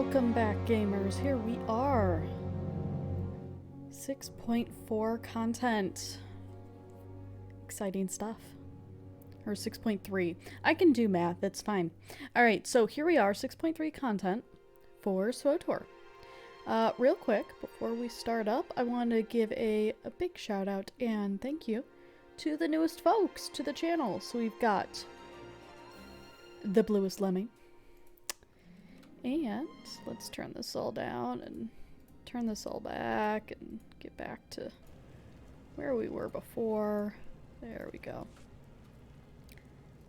Welcome back, gamers. Here we are. 6.4 content. Exciting stuff. Or 6.3. I can do math, that's fine. Alright, so here we are, 6.3 content for SWTOR. Real quick, before we start up, I want to give a big shout out and thank you to the newest folks to the channel. So we've got the Bluest Lemming. And let's turn this all down and turn this all back and get back to where we were before. There we go.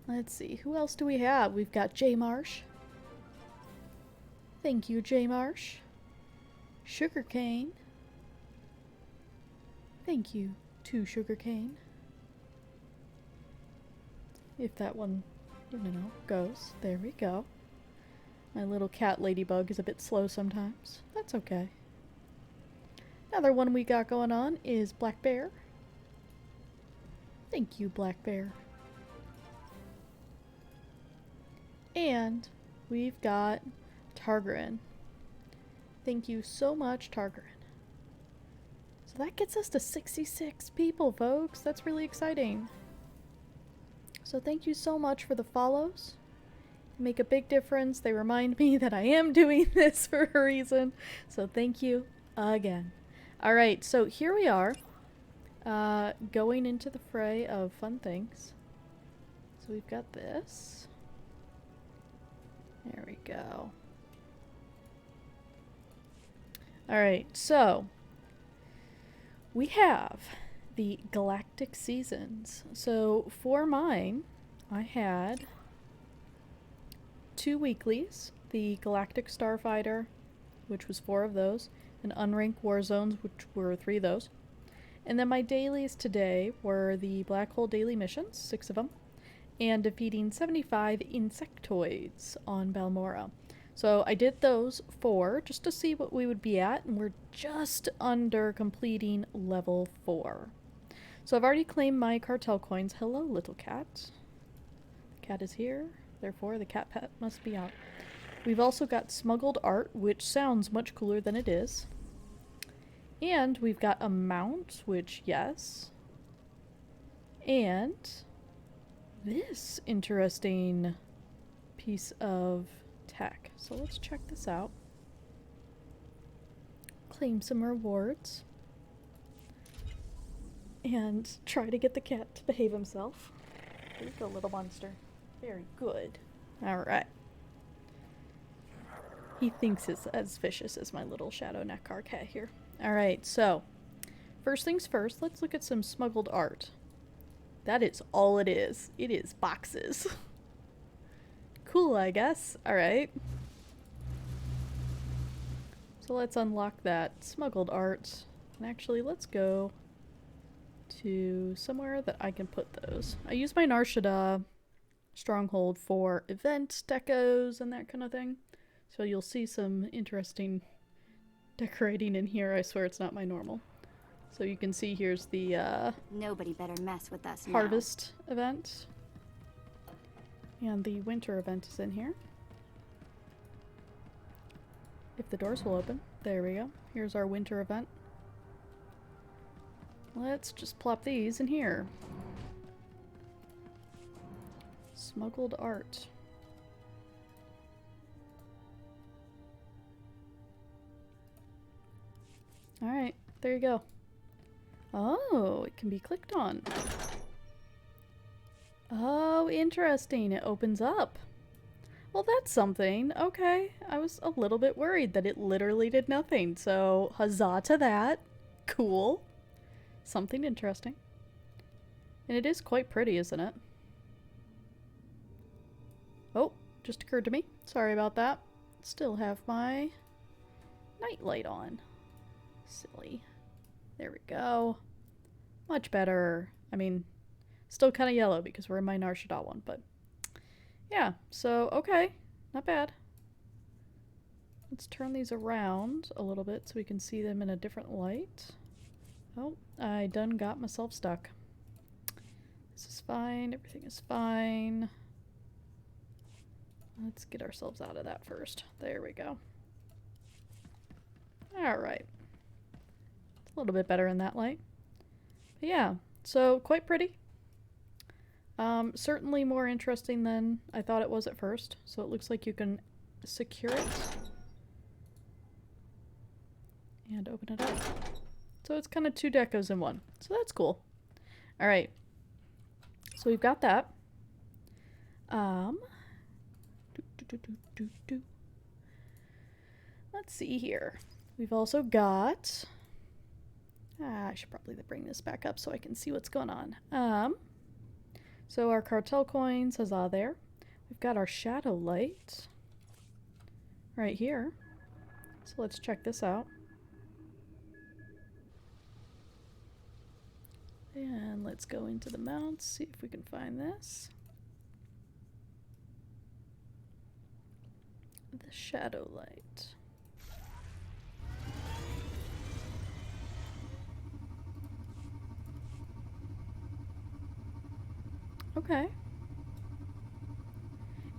Let's see, who else do we have? We've got J Marsh. Thank you, J Marsh. Sugarcane. Thank you to Sugarcane. If that one, you know, goes. There we go. My little cat ladybug is a bit slow sometimes. That's okay. Another one we got going on is Black Bear. Thank you, Black Bear. And we've got Targarin. Thank you so much, Targarin. So that gets us to 66 people, folks. That's really exciting. So thank you so much for the follows. Make a big difference. They remind me that I am doing this for a reason. So thank you again. Alright, so here we are. Going into the fray of fun things. So we've got this. There we go. Alright, so we have the Galactic Seasons. So for mine, I had 2 weeklies, the Galactic Starfighter, which was 4 of those, and Unranked War Zones, which were 3 of those. And then my dailies today were the Black Hole Daily Missions, 6 of them, and defeating 75 insectoids on Balmora. So I did those 4 just to see what we would be at, and we're just under completing level 4. So I've already claimed my cartel coins. Hello, little cat. The cat is here. Therefore, the cat pet must be out. We've also got Smuggled Art, which sounds much cooler than it is. And we've got a mount, which, yes. And this interesting piece of tech. So let's check this out. Claim some rewards. And try to get the cat to behave himself. There you go, little monster. Very good. Alright. He thinks it's as vicious as my little shadow neckar cat here. Alright, so first things first, let's look at some Smuggled Art. That is all it is. It is boxes. Cool, I guess. Alright. So let's unlock that Smuggled Art. And actually, let's go to somewhere that I can put those. I use my Narshada stronghold for event decos and that kind of thing. So you'll see some interesting decorating in here. I swear it's not my normal. So you can see here's the nobody better mess with us harvest event. And the winter event is in here. If the doors will open. There we go. Here's our winter event. Let's just plop these in here. Smuggled Art. Alright, there you go. Oh, it can be clicked on. Oh, interesting. It opens up. Well, that's something. Okay. I was a little bit worried that it literally did nothing. So, huzzah to that. Cool. Something interesting. And it is quite pretty, isn't it? Oh, just occurred to me. Sorry about that. Still have my nightlight on. Silly. There we go. Much better. I mean, still kind of yellow because we're in my Narshada one, but yeah, so okay. Not bad. Let's turn these around a little bit so we can see them in a different light. Oh, I done got myself stuck. This is fine. Everything is fine. Let's get ourselves out of that first. There we go. Alright. It's a little bit better in that light. But yeah, so quite pretty. Certainly more interesting than I thought it was at first. So it looks like you can secure it and open it up. So it's kind of 2 decos in one. So that's cool. Alright. So we've got that. Let's see here. We've also got... I should probably bring this back up so I can see what's going on. So our cartel coins, huzzah there. We've got our shadow light right here. So let's check this out. And let's go into the mounts, see if we can find this. The shadow light. Okay.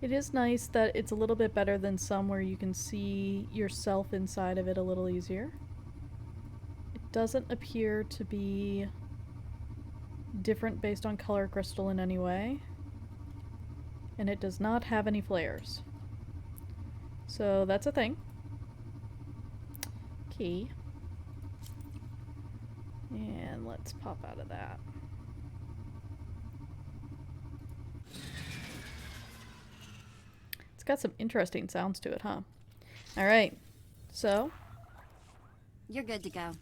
It is nice that it's a little bit better than some where you can see yourself inside of it a little easier. It doesn't appear to be different based on color crystal in any way. And it does not have any flares. So that's a thing. Key. And let's pop out of that. It's got some interesting sounds to it, huh? Alright. So. You're good to go.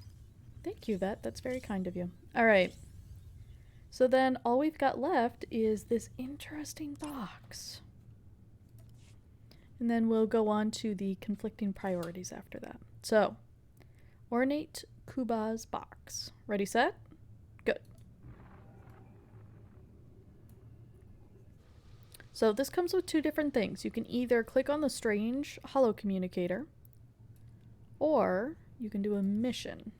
Thank you, Vet. That's very kind of you. Alright. So then all we've got left is this interesting box. And then we'll go on to the conflicting priorities after that. So, Ornate Kuba's box. Ready, set? Good. So this comes with 2 different things. You can either click on the strange holo communicator, or you can do a mission.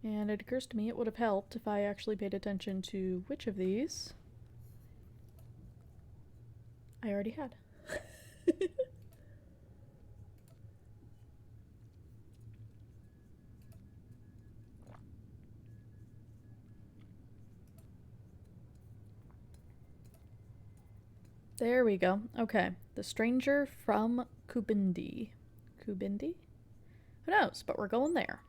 And it occurs to me it would have helped if I actually paid attention to which of these I already had. There we go. Okay. The Stranger from Kubindi. Kubindi? Who knows? But we're going there.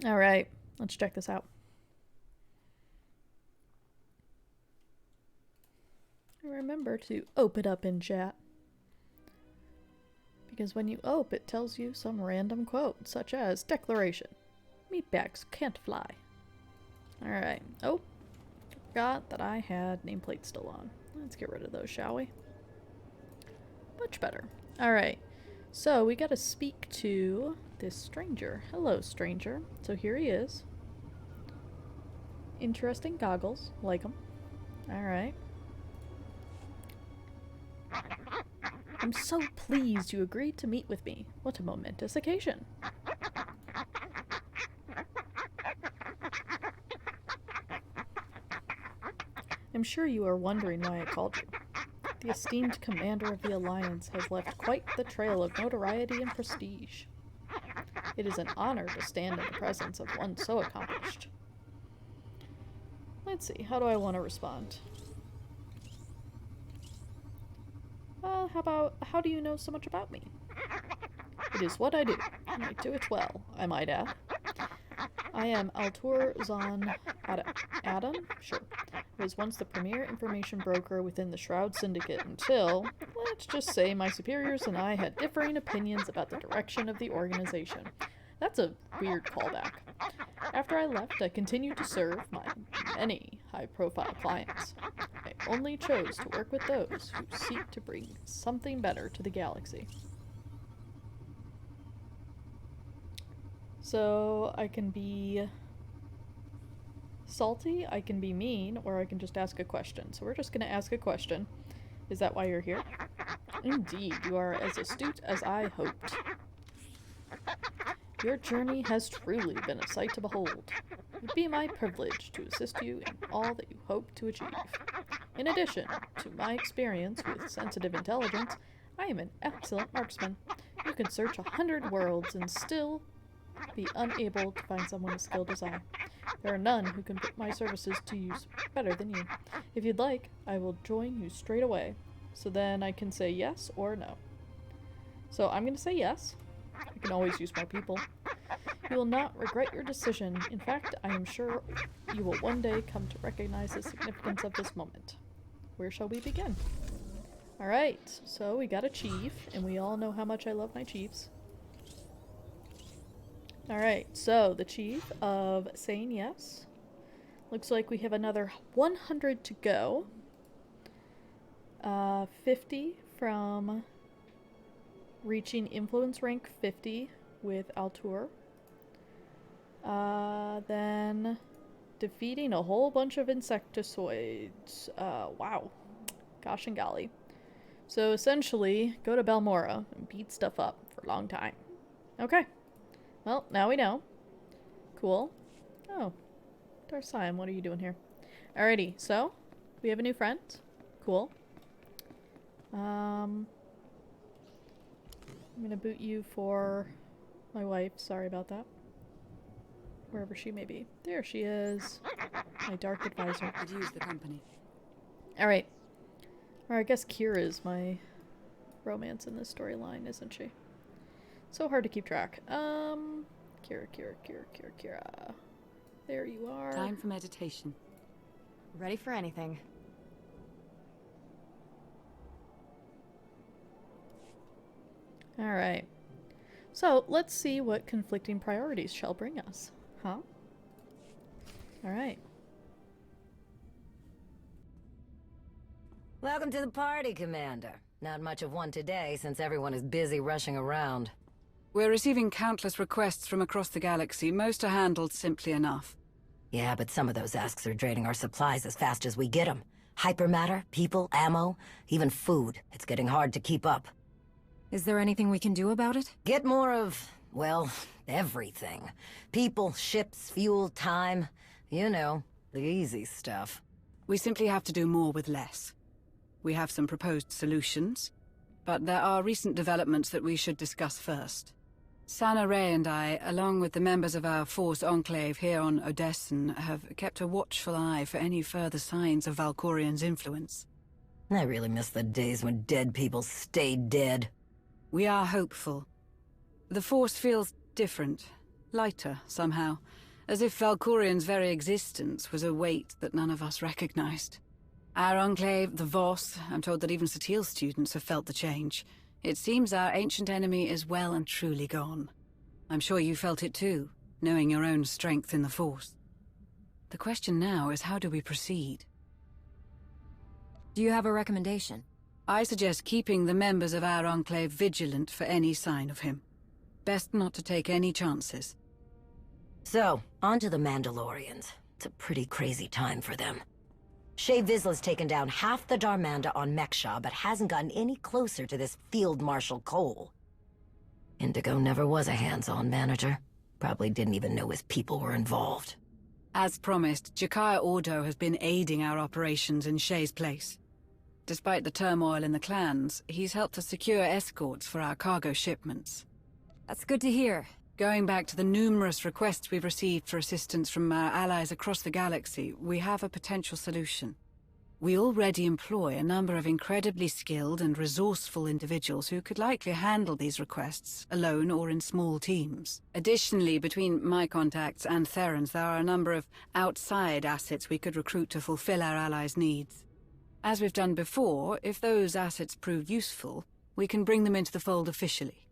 Alright. Let's check this out. Remember to open it up in chat. Because when you ope, it tells you some random quote, such as Declaration. Meatbags can't fly. Alright. Oh, forgot that I had nameplate still on. Let's get rid of those, shall we? Much better. Alright. So, we gotta speak to this stranger. Hello, stranger. So here he is. Interesting goggles. Like them. Alright. I'm so pleased you agreed to meet with me. What a momentous occasion. I'm sure you are wondering why I called you. The esteemed commander of the Alliance has left quite the trail of notoriety and prestige. It is an honor to stand in the presence of one so accomplished. Let's see, how do I want to respond? How do you know so much about me? It is what I do, and I do it well, I might add. I am Altur Zahn Adam? Sure. I was once the premier information broker within the Shroud Syndicate until, let's just say, my superiors and I had differing opinions about the direction of the organization. That's a weird callback. After I left, I continued to serve my many high-profile clients. I only chose to work with those who seek to bring something better to the galaxy. So I can be salty, I can be mean, or I can just ask a question. So we're just going to ask a question. Is that why you're here? Indeed, you are as astute as I hoped. Your journey has truly been a sight to behold. It would be my privilege to assist you in all that you hope to achieve. In addition to my experience with sensitive intelligence, I am an excellent marksman. You can search 100 worlds and still be unable to find someone as skilled as I. There are none who can put my services to use better than you. If you'd like, I will join you straight away. So then I can say yes or no. So I'm going to say yes. I can always use more people. You will not regret your decision. In fact, I am sure you will one day come to recognize the significance of this moment. Where shall we begin? Alright, so we got a chief, and we all know how much I love my chiefs. Alright, so the chief of saying yes. Looks like we have another 100 to go. 50 from reaching influence rank 50 with SWTOR. Then defeating a whole bunch of insectoids. Wow. Gosh and golly. So essentially, go to Balmora and beat stuff up for a long time. Okay. Well, now we know. Cool. Oh. Darsaim, what are you doing here? Alrighty, so we have a new friend. Cool. I'm gonna boot you for my wife. Sorry about that. Wherever she may be. There she is. My dark advisor. Could use the company. Alright. Or I guess Kira is my romance in this storyline, isn't she? So hard to keep track. Kira. There you are. Time for meditation. Ready for anything. Alright. So, let's see what conflicting priorities shall bring us. Huh? Alright. Welcome to the party, Commander. Not much of one today, since everyone is busy rushing around. We're receiving countless requests from across the galaxy. Most are handled simply enough. Yeah, but some of those asks are draining our supplies as fast as we get them. Hypermatter, people, ammo, even food. It's getting hard to keep up. Is there anything we can do about it? Get more of, well, everything. People, ships, fuel, time. You know, the easy stuff. We simply have to do more with less. We have some proposed solutions, but there are recent developments that we should discuss first. Sana Ray and I, along with the members of our force Enclave here on Odessen, have kept a watchful eye for any further signs of Valkorian's influence. I really miss the days when dead people stayed dead. We are hopeful. The force feels different, lighter somehow, as if Valkorian's very existence was a weight that none of us recognized. Our Enclave, the Voss, I'm told that even Satil students have felt the change. It seems our ancient enemy is well and truly gone. I'm sure you felt it too, knowing your own strength in the Force. The question now is, how do we proceed? Do you have a recommendation? I suggest keeping the members of our Enclave vigilant for any sign of him. Best not to take any chances. So, on to the Mandalorians. It's a pretty crazy time for them. Shay Vizsla's taken down half the Darmanda on Meksha, but hasn't gotten any closer to this Field Marshal Cole. Indigo never was a hands-on manager. Probably didn't even know his people were involved. As promised, Jakaya Ordo has been aiding our operations in Shay's place. Despite the turmoil in the clans, he's helped us secure escorts for our cargo shipments. That's good to hear. Going back to the numerous requests we've received for assistance from our allies across the galaxy, we have a potential solution. We already employ a number of incredibly skilled and resourceful individuals who could likely handle these requests, alone or in small teams. Additionally, between my contacts and Theron's, there are a number of outside assets we could recruit to fulfill our allies' needs. As we've done before, if those assets prove useful, we can bring them into the fold officially.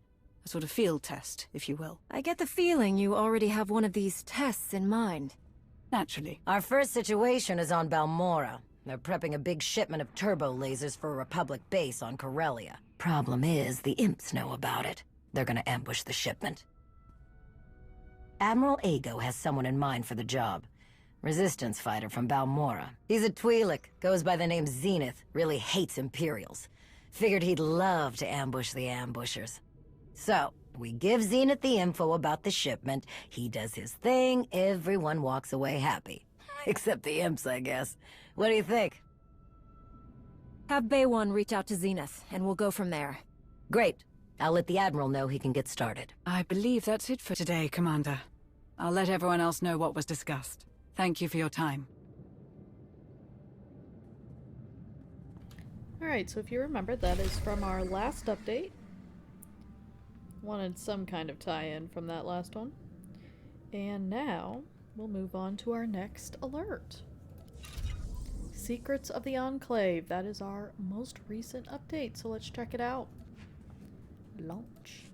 A sort of field test, if you will. I get the feeling you already have one of these tests in mind. Naturally. Our first situation is on Balmora. They're prepping a big shipment of turbo lasers for a Republic base on Corellia. Problem is, the imps know about it. They're gonna ambush the shipment. Admiral Ago has someone in mind for the job. Resistance fighter from Balmora. He's a Twi'lek, goes by the name Zenith, really hates Imperials. Figured he'd love to ambush the ambushers. So, We give Zenith the info about the shipment, he does his thing, everyone walks away happy. Except the imps, I guess. What do you think? Have Baywan reach out to Zenith, and we'll go from there. Great. I'll let the Admiral know he can get started. I believe that's it for today, Commander. I'll let everyone else know what was discussed. Thank you for your time. Alright, so if you remember, that is from our last update. Wanted some kind of tie-in from that last one. And now, we'll move on to our next alert. Secrets of the Enclave. That is our most recent update, so let's check it out. Launch.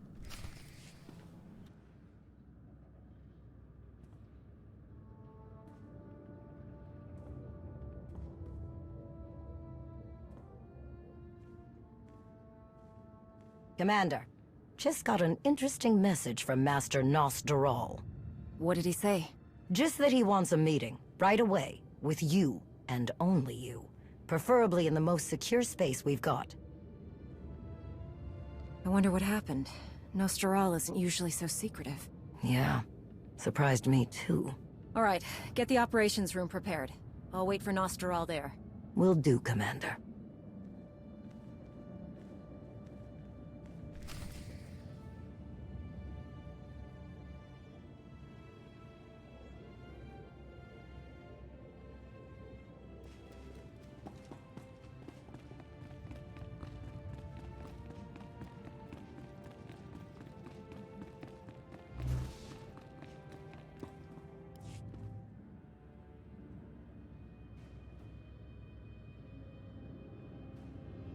Commander, just got an interesting message from Master SWTOR. What did he say? Just that he wants a meeting, right away, with you, and only you. Preferably in the most secure space we've got. I wonder what happened. SWTOR isn't usually so secretive. Yeah, surprised me too. Alright, get the operations room prepared. I'll wait for SWTOR there. Will do, Commander.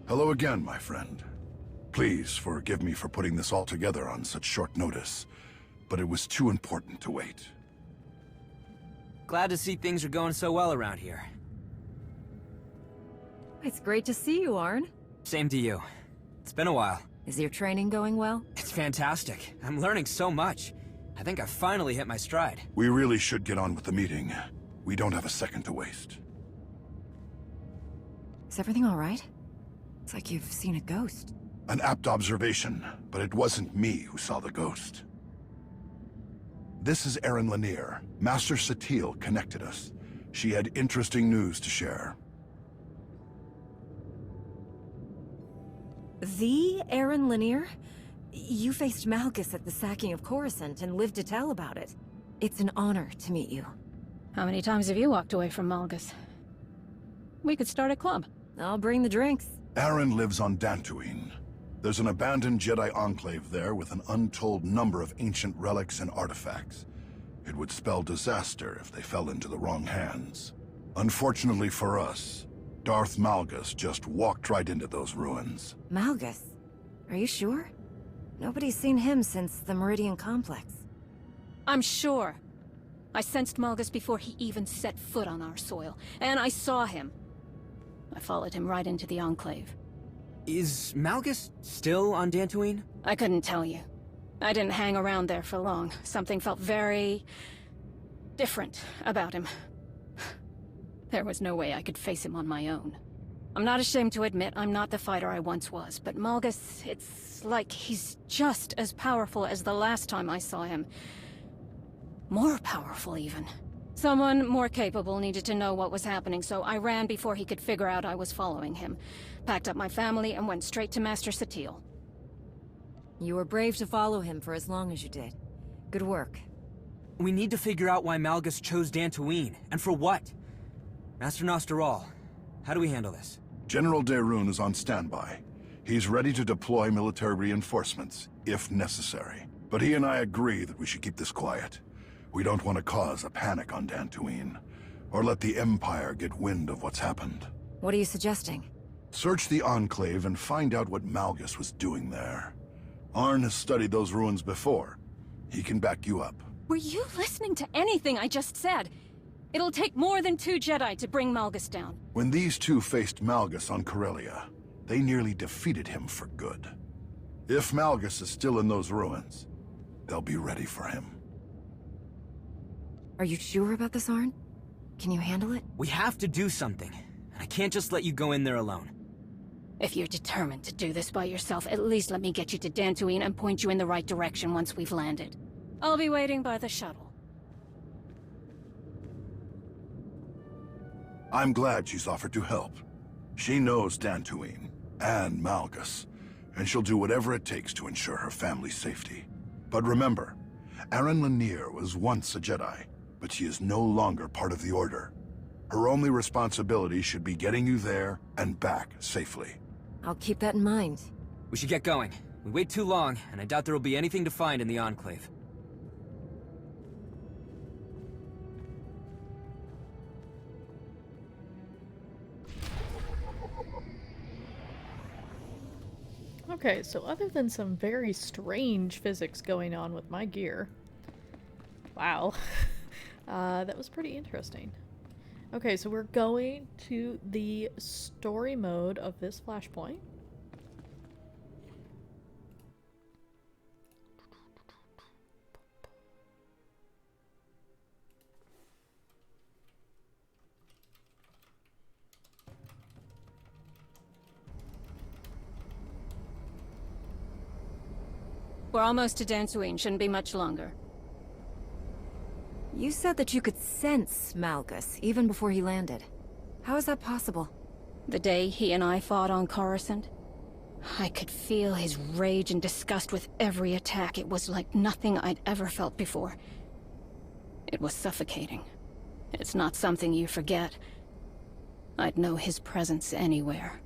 Hello again, my friend. Please forgive me for putting this all together on such short notice, but it was too important to wait. Glad to see things are going so well around here. It's great to see you, Arn. Same to you. It's been a while. Is your training going well? It's fantastic. I'm learning so much. I think I finally hit my stride. We really should get on with the meeting. We don't have a second to waste. Is everything alright? It's like you've seen a ghost. An apt observation, but it wasn't me who saw the ghost. This is Erin Lanier. Master SWTOR connected us. She had interesting news to share. The Erin Lanier? You faced Malgus at the sacking of Coruscant and lived to tell about it. It's an honor to meet you. How many times have you walked away from Malgus? We could start a club. I'll bring the drinks. Aaron lives on Dantooine. There's an abandoned Jedi enclave there with an untold number of ancient relics and artifacts. It would spell disaster if they fell into the wrong hands. Unfortunately for us, Darth Malgus just walked right into those ruins. Malgus? Are you sure? Nobody's seen him since the Meridian Complex. I'm sure. I sensed Malgus before he even set foot on our soil, and I saw him. I followed him right into the Enclave. Is Malgus still on Dantooine? I couldn't tell you. I didn't hang around there for long. Something felt very different about him. There was no way I could face him on my own. I'm not ashamed to admit I'm not the fighter I once was, but Malgus, it's like he's just as powerful as the last time I saw him. More powerful, even. Someone more capable needed to know what was happening, so I ran before he could figure out I was following him. Packed up my family and went straight to Master SWTOR. You were brave to follow him for as long as you did. Good work. We need to figure out why Malgus chose Dantooine, and for what. Master SWTOR, how do we handle this? General Daerun is on standby. He's ready to deploy military reinforcements, if necessary. But he and I agree that we should keep this quiet. We don't want to cause a panic on Dantooine, or let the Empire get wind of what's happened. What are you suggesting? Search the Enclave and find out what Malgus was doing there. Arn has studied those ruins before. He can back you up. Were you listening to anything I just said? It'll take more than 2 Jedi to bring Malgus down. When these two faced Malgus on Corellia, they nearly defeated him for good. If Malgus is still in those ruins, they'll be ready for him. Are you sure about this, Arn? Can you handle it? We have to do something. I can't just let you go in there alone. If you're determined to do this by yourself, at least let me get you to Dantooine and point you in the right direction once we've landed. I'll be waiting by the shuttle. I'm glad she's offered to help. She knows Dantooine and Malgus, and she'll do whatever it takes to ensure her family's safety. But remember, Aaron Lanier was once a Jedi, but she is no longer part of the Order. Her only responsibility should be getting you there and back safely. I'll keep that in mind. We should get going. We wait too long, and I doubt there will be anything to find in the Enclave. Okay, so other than some very strange physics going on with my gear, wow, that was pretty interesting. Okay, so we're going to the story mode of this flashpoint. We're almost to Dantooine, shouldn't be much longer. You said that you could sense Malgus, even before he landed. How is that possible? The day he and I fought on Coruscant, I could feel his rage and disgust with every attack. It was like nothing I'd ever felt before. It was suffocating. It's not something you forget. I'd know his presence anywhere.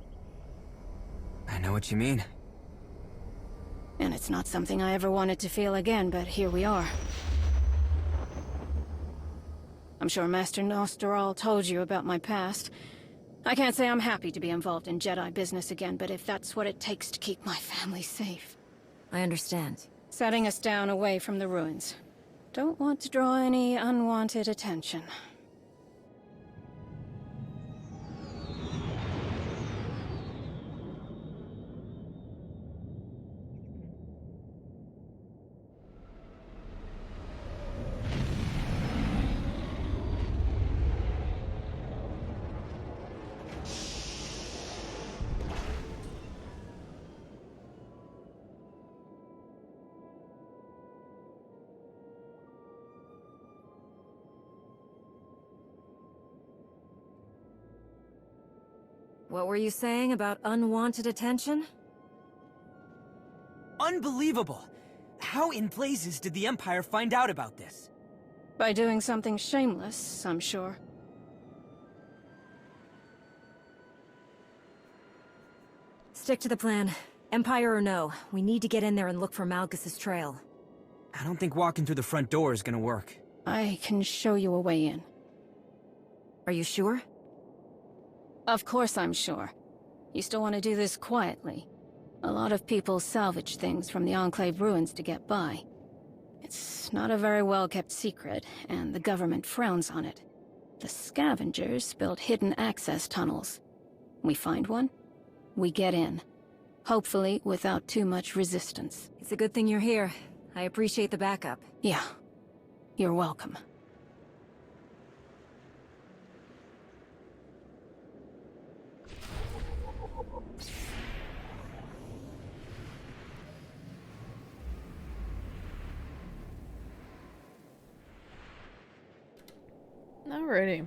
I know what you mean. And it's not something I ever wanted to feel again, but here we are. I'm sure Master Nostoral told you about my past. I can't say I'm happy to be involved in Jedi business again, but if that's what it takes to keep my family safe. I understand. Setting us down away from the ruins. Don't want to draw any unwanted attention. What were you saying about unwanted attention? Unbelievable! How in blazes did the Empire find out about this? By doing something shameless, I'm sure. Stick to the plan. Empire or no, we need to get in there and look for Malgus's trail. I don't think walking through the front door is gonna work. I can show you a way in. Are you sure? Of course I'm sure. You still want to do this quietly. A lot of people salvage things from the Enclave ruins to get by. It's not a very well-kept secret, and the government frowns on it. The scavengers build hidden access tunnels. We find one, we get in. Hopefully without too much resistance. It's a good thing you're here. I appreciate the backup. Yeah, you're welcome. Alrighty.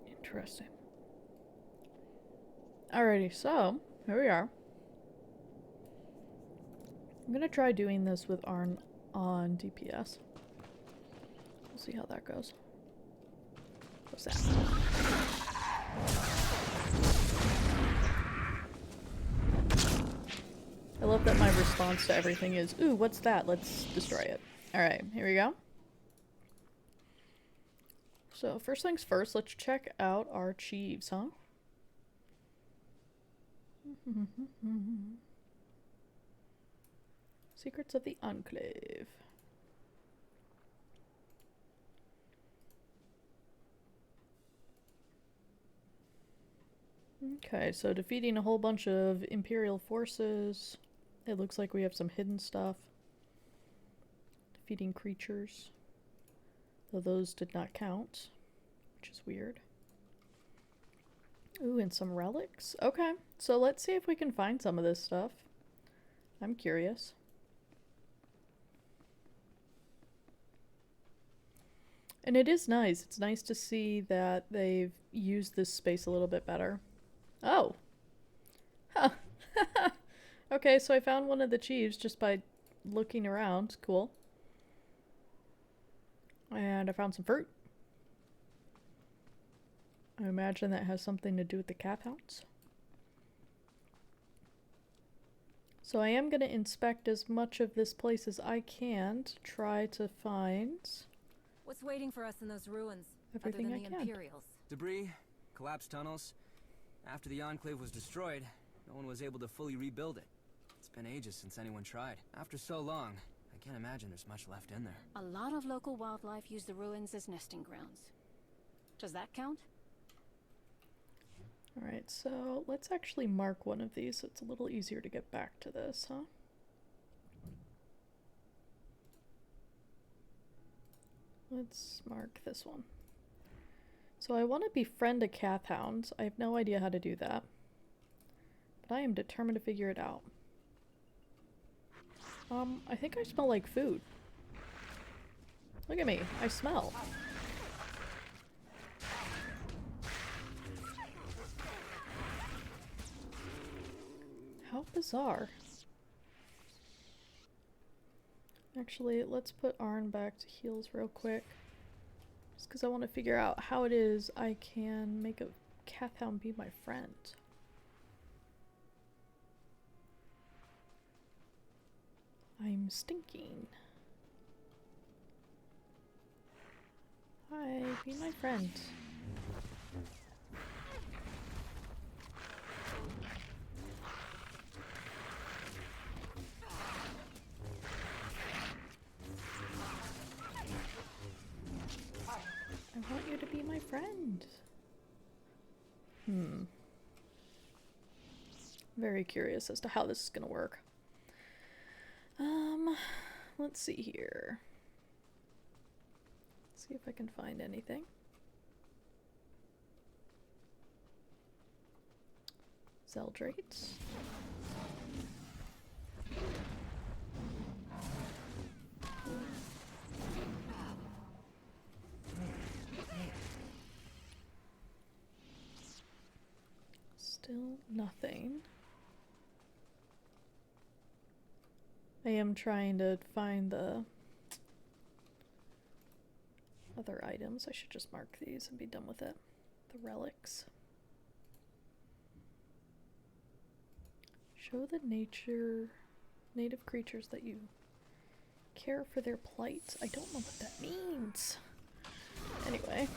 Interesting. Alrighty, so here we are. I'm gonna try doing this with Arn on DPS. We'll see how that goes. What's that? I love that my response to everything is, ooh, what's that? Let's destroy it. Alright, here we go. So, first things first, let's check out our Chiefs, huh? Secrets of the Enclave. Okay, so defeating a whole bunch of Imperial forces. It looks like we have some hidden stuff. Defeating creatures. Though those did not count, which is weird. Ooh, and some relics. Okay, so let's see if we can find some of this stuff. I'm curious. And it is nice. It's nice to see that they've used this space a little bit better. Oh. Huh. Okay, so I found one of the chiefs just by looking around. Cool. And I found some fruit. I imagine that has something to do with the calf hounds. So I am going to inspect as much of this place as I can to try to find What's waiting for us in those ruins, everything other I than the can. Imperials? Debris, collapsed tunnels. After the Enclave was destroyed, no one was able to fully rebuild it. It's been ages since anyone tried. After so long, I can't imagine there's much left in there. A lot of local wildlife use the ruins as nesting grounds. Does that count? Alright, so let's actually mark one of these so it's a little easier to get back to this, huh? Let's mark this one. So I want to befriend a calf hound. I have no idea how to do that. But I am determined to figure it out. I think I smell like food. Look at me. I smell. How bizarre. Actually, let's put Arn back to heals real quick. Just because I want to figure out how it is I can make a calf hound be my friend. I'm stinking. Hi, be my friend. I want you to be my friend. Very curious as to how this is gonna work. Let's see here. See if I can find anything. Zeldrates. Still nothing. I am trying to find the other items. I should just mark these and be done with it. The relics. Show the native creatures that you care for their plight. I don't know what that means. Anyway.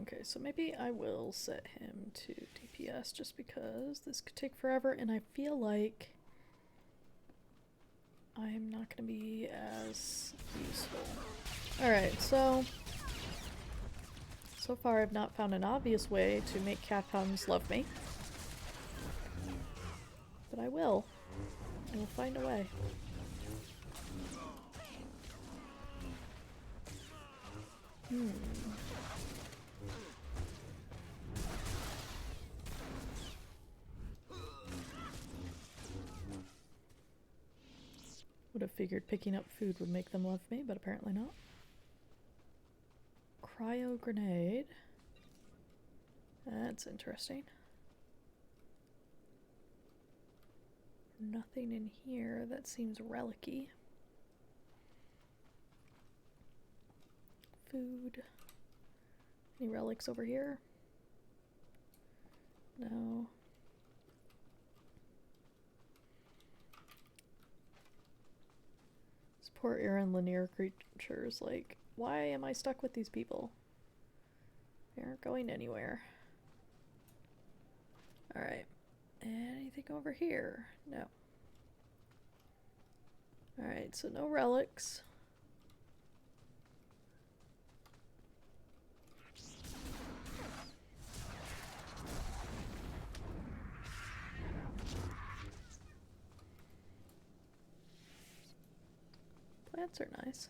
Okay, so maybe I will set him to DPS just because this could take forever and I feel like I'm not going to be as useful. Alright, so far I've not found an obvious way to make calf hounds love me. But I will. I will find a way. Would have figured picking up food would make them love me, but apparently not. Cryo grenade. That's interesting. Nothing in here that seems relic-y. Food. Any relics over here? No. Poor Aaron linear creatures, like, why am I stuck with these people? They aren't going anywhere. Alright. Anything over here? No. Alright, so no relics. Plants are nice.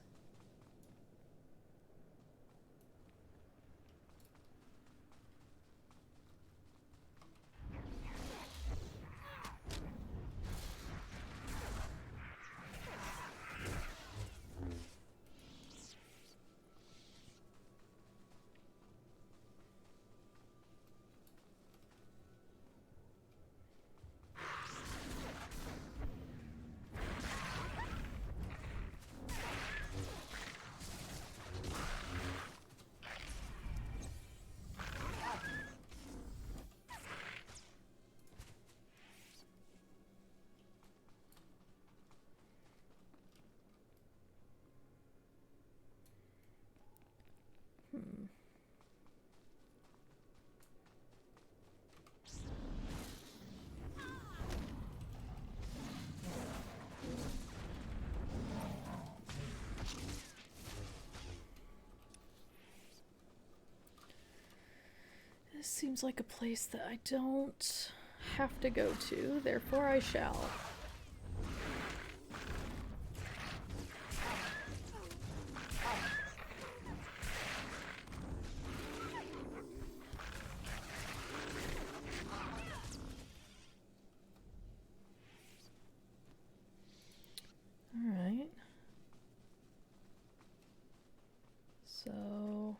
This seems like a place that I don't have to go to, therefore I shall. Alright. So...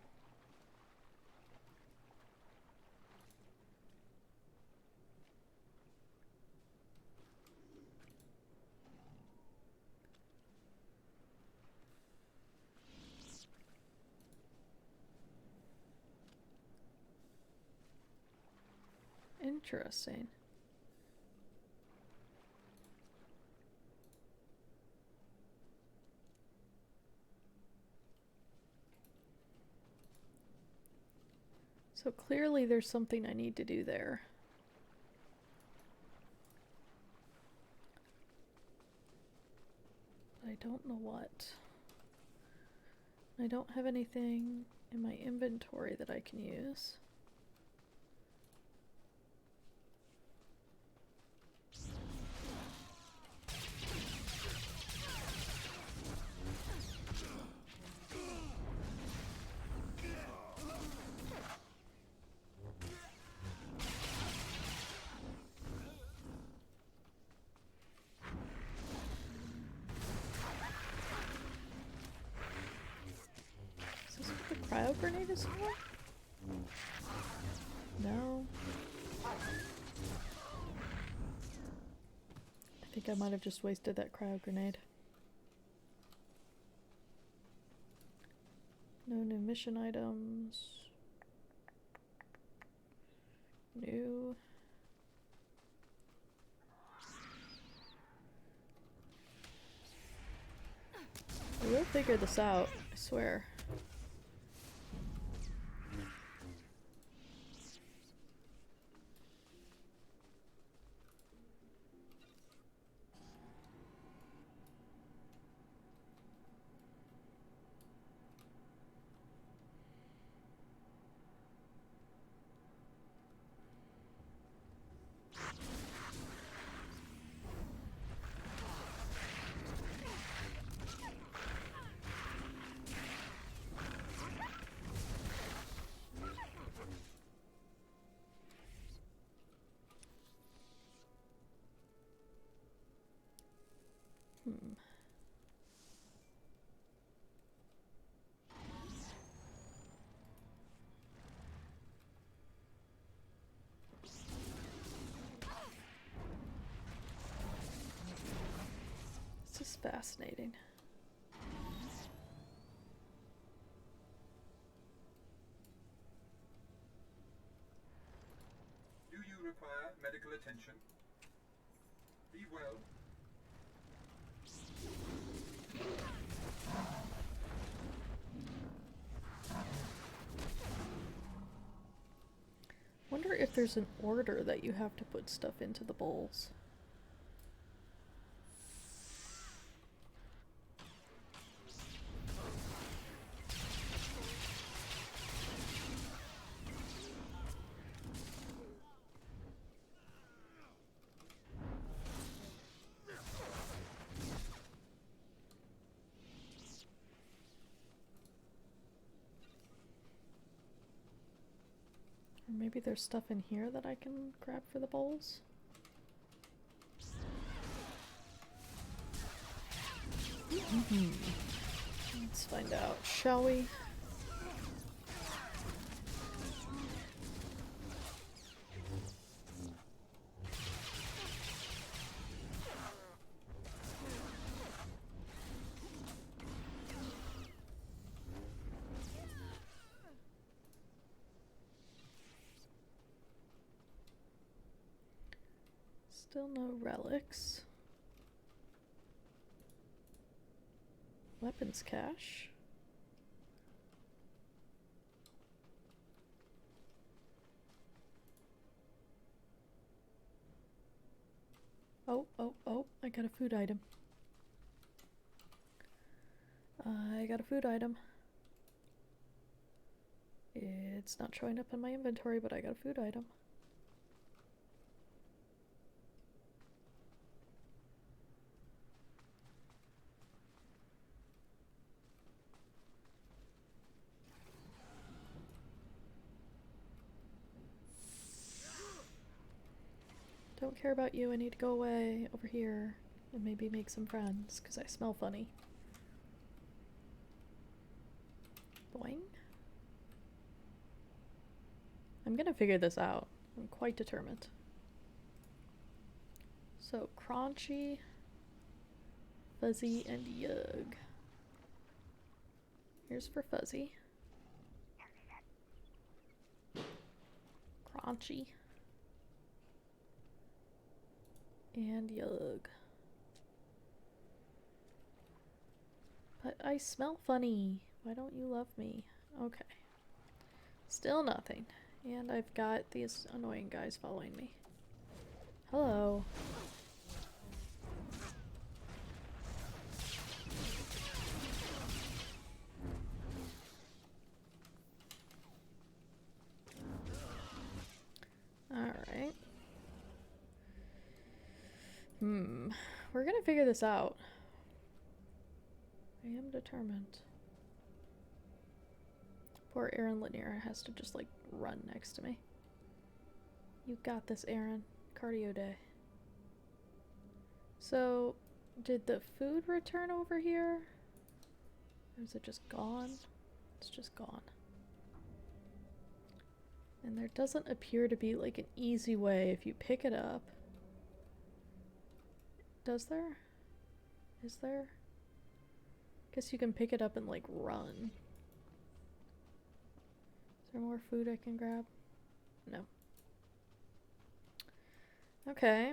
Interesting. So clearly there's something I need to do there. But I don't know what. I don't have anything in my inventory that I can use. Cryo grenade is for? No. I think I might have just wasted that cryo grenade. No new mission items. New. We'll figure this out, I swear. This is fascinating. Do you require medical attention? Be well. Wonder if there's an order that you have to put stuff into the bowls. Maybe there's stuff in here that I can grab for the bowls? Let's find out, shall we? Still no relics. Weapons cache. Oh, I got a food item. I got a food item. It's not showing up in my inventory, but I got a food item. Don't care about you, I need to go away over here and maybe make some friends, because I smell funny. Boing. I'm gonna figure this out. I'm quite determined. So, Crunchy, Fuzzy, and Yug. Here's for Fuzzy. Crunchy. And Yug. But I smell funny. Why don't you love me? Okay. Still nothing. And I've got these annoying guys following me. Hello. Alright. We're gonna figure this out. I am determined. Poor Aaron Lanier has to just like run next to me. You got this, Aaron. Cardio day. So, did the food return over here? Or is it just gone? It's just gone. And there doesn't appear to be like an easy way if you pick it up. Does there? Is there? Guess you can pick it up and like run. Is there more food I can grab? No. Okay.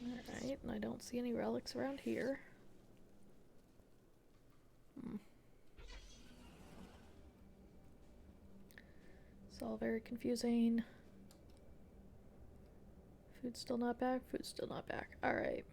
Alright, and I don't see any relics around here. It's all very confusing. Food's still not back, food's still not back. Alright.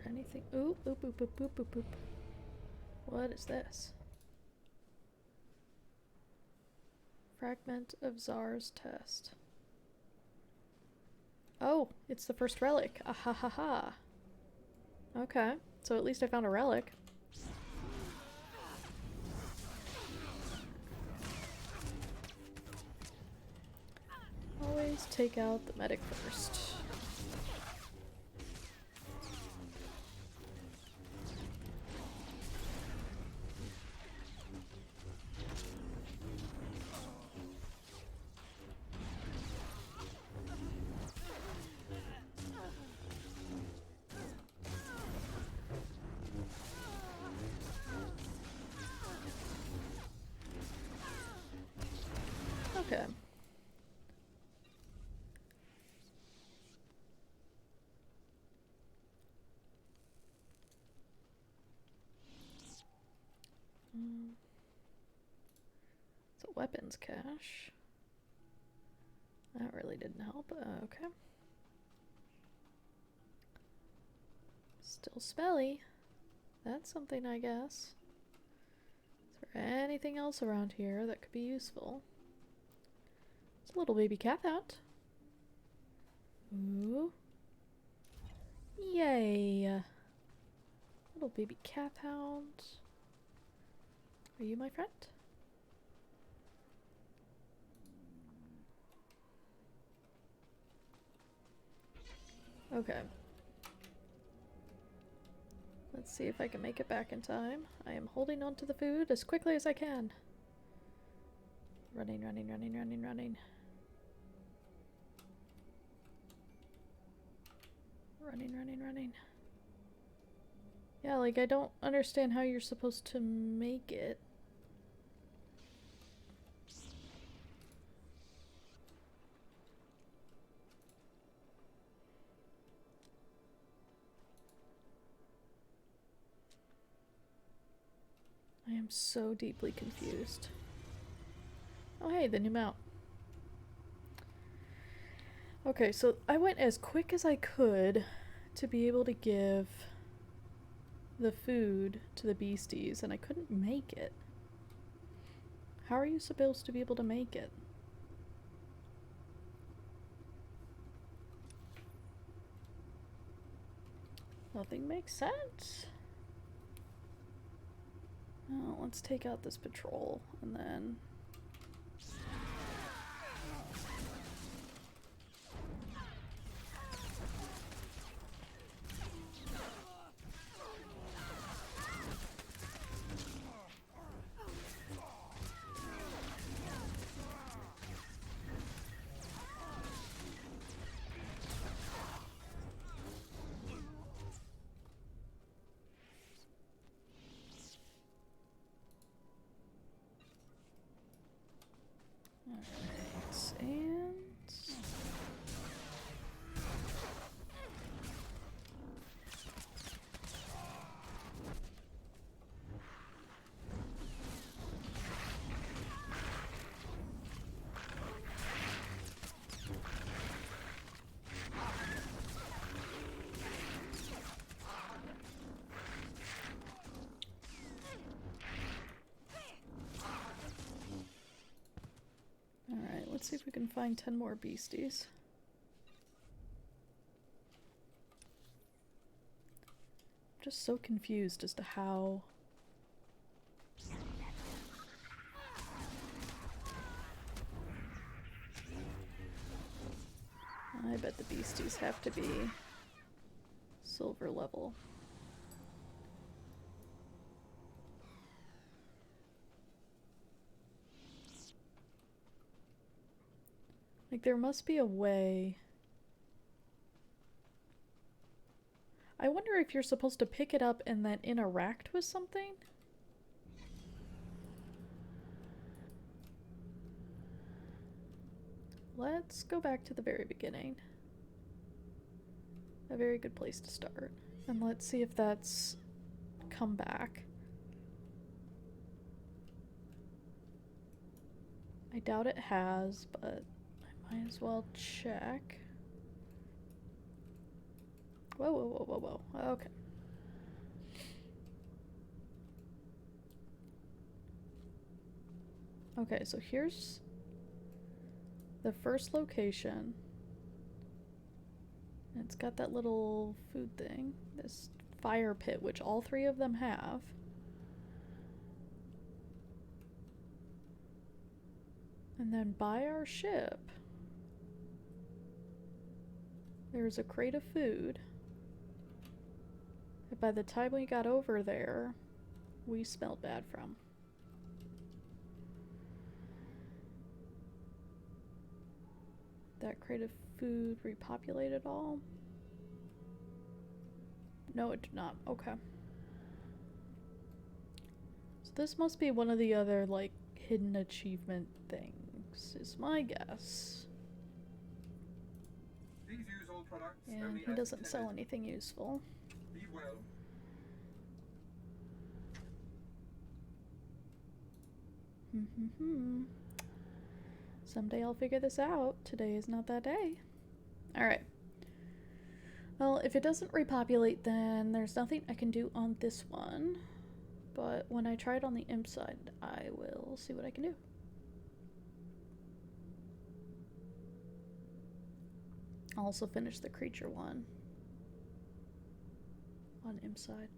Anything? Oop, oop, oop, oop, oop, oop, oop. What is this? Fragment of Czar's test. Oh, it's the first relic. Ah ha ha ha. Okay, so at least I found a relic. Always take out the medic first. Okay. It's a weapons cache. That really didn't help. Okay. Still smelly. That's something, I guess. Is there anything else around here that could be useful? It's a little baby cat out. Ooh. Yay. Little baby cat hound. Are you my friend? Okay. Let's see if I can make it back in time. I am holding on to the food as quickly as I can. Running, running, running, running, running. Running, running, running. Yeah, like, I don't understand how you're supposed to make it. I am so deeply confused. Oh hey, the new mount. Okay, so I went as quick as I could to be able to give the food to the beasties, and I couldn't make it. How are you supposed to be able to make it? Nothing makes sense. Well, let's take out this patrol, and then... Alright, and... Alright, let's see if we can find 10 more beasties. I'm just so confused as to how... I bet the beasties have to be silver level. Like, there must be a way. I wonder if you're supposed to pick it up and then interact with something? Let's go back to the very beginning. A very good place to start. And let's see if that's come back. I doubt it has, but I might as well check. Whoa, whoa, whoa, whoa, whoa. Okay. Okay, so here's the first location. It's got that little food thing. This fire pit, which all three of them have. And then by our ship, there's a crate of food. And by the time we got over there, we smelled bad from. That crate of food repopulated all? No, it did not. Okay. So this must be one of the other, like, hidden achievement things. artifacts, is my guess. Please use all products And only he as doesn't sell intended. anything useful. Be well. Someday I'll figure this out. Today is not that day. Alright. Well, if it doesn't repopulate, then there's nothing I can do on this one. But when I try it on the imp side, I will see what I can do. I'll also finish the creature one on imp side.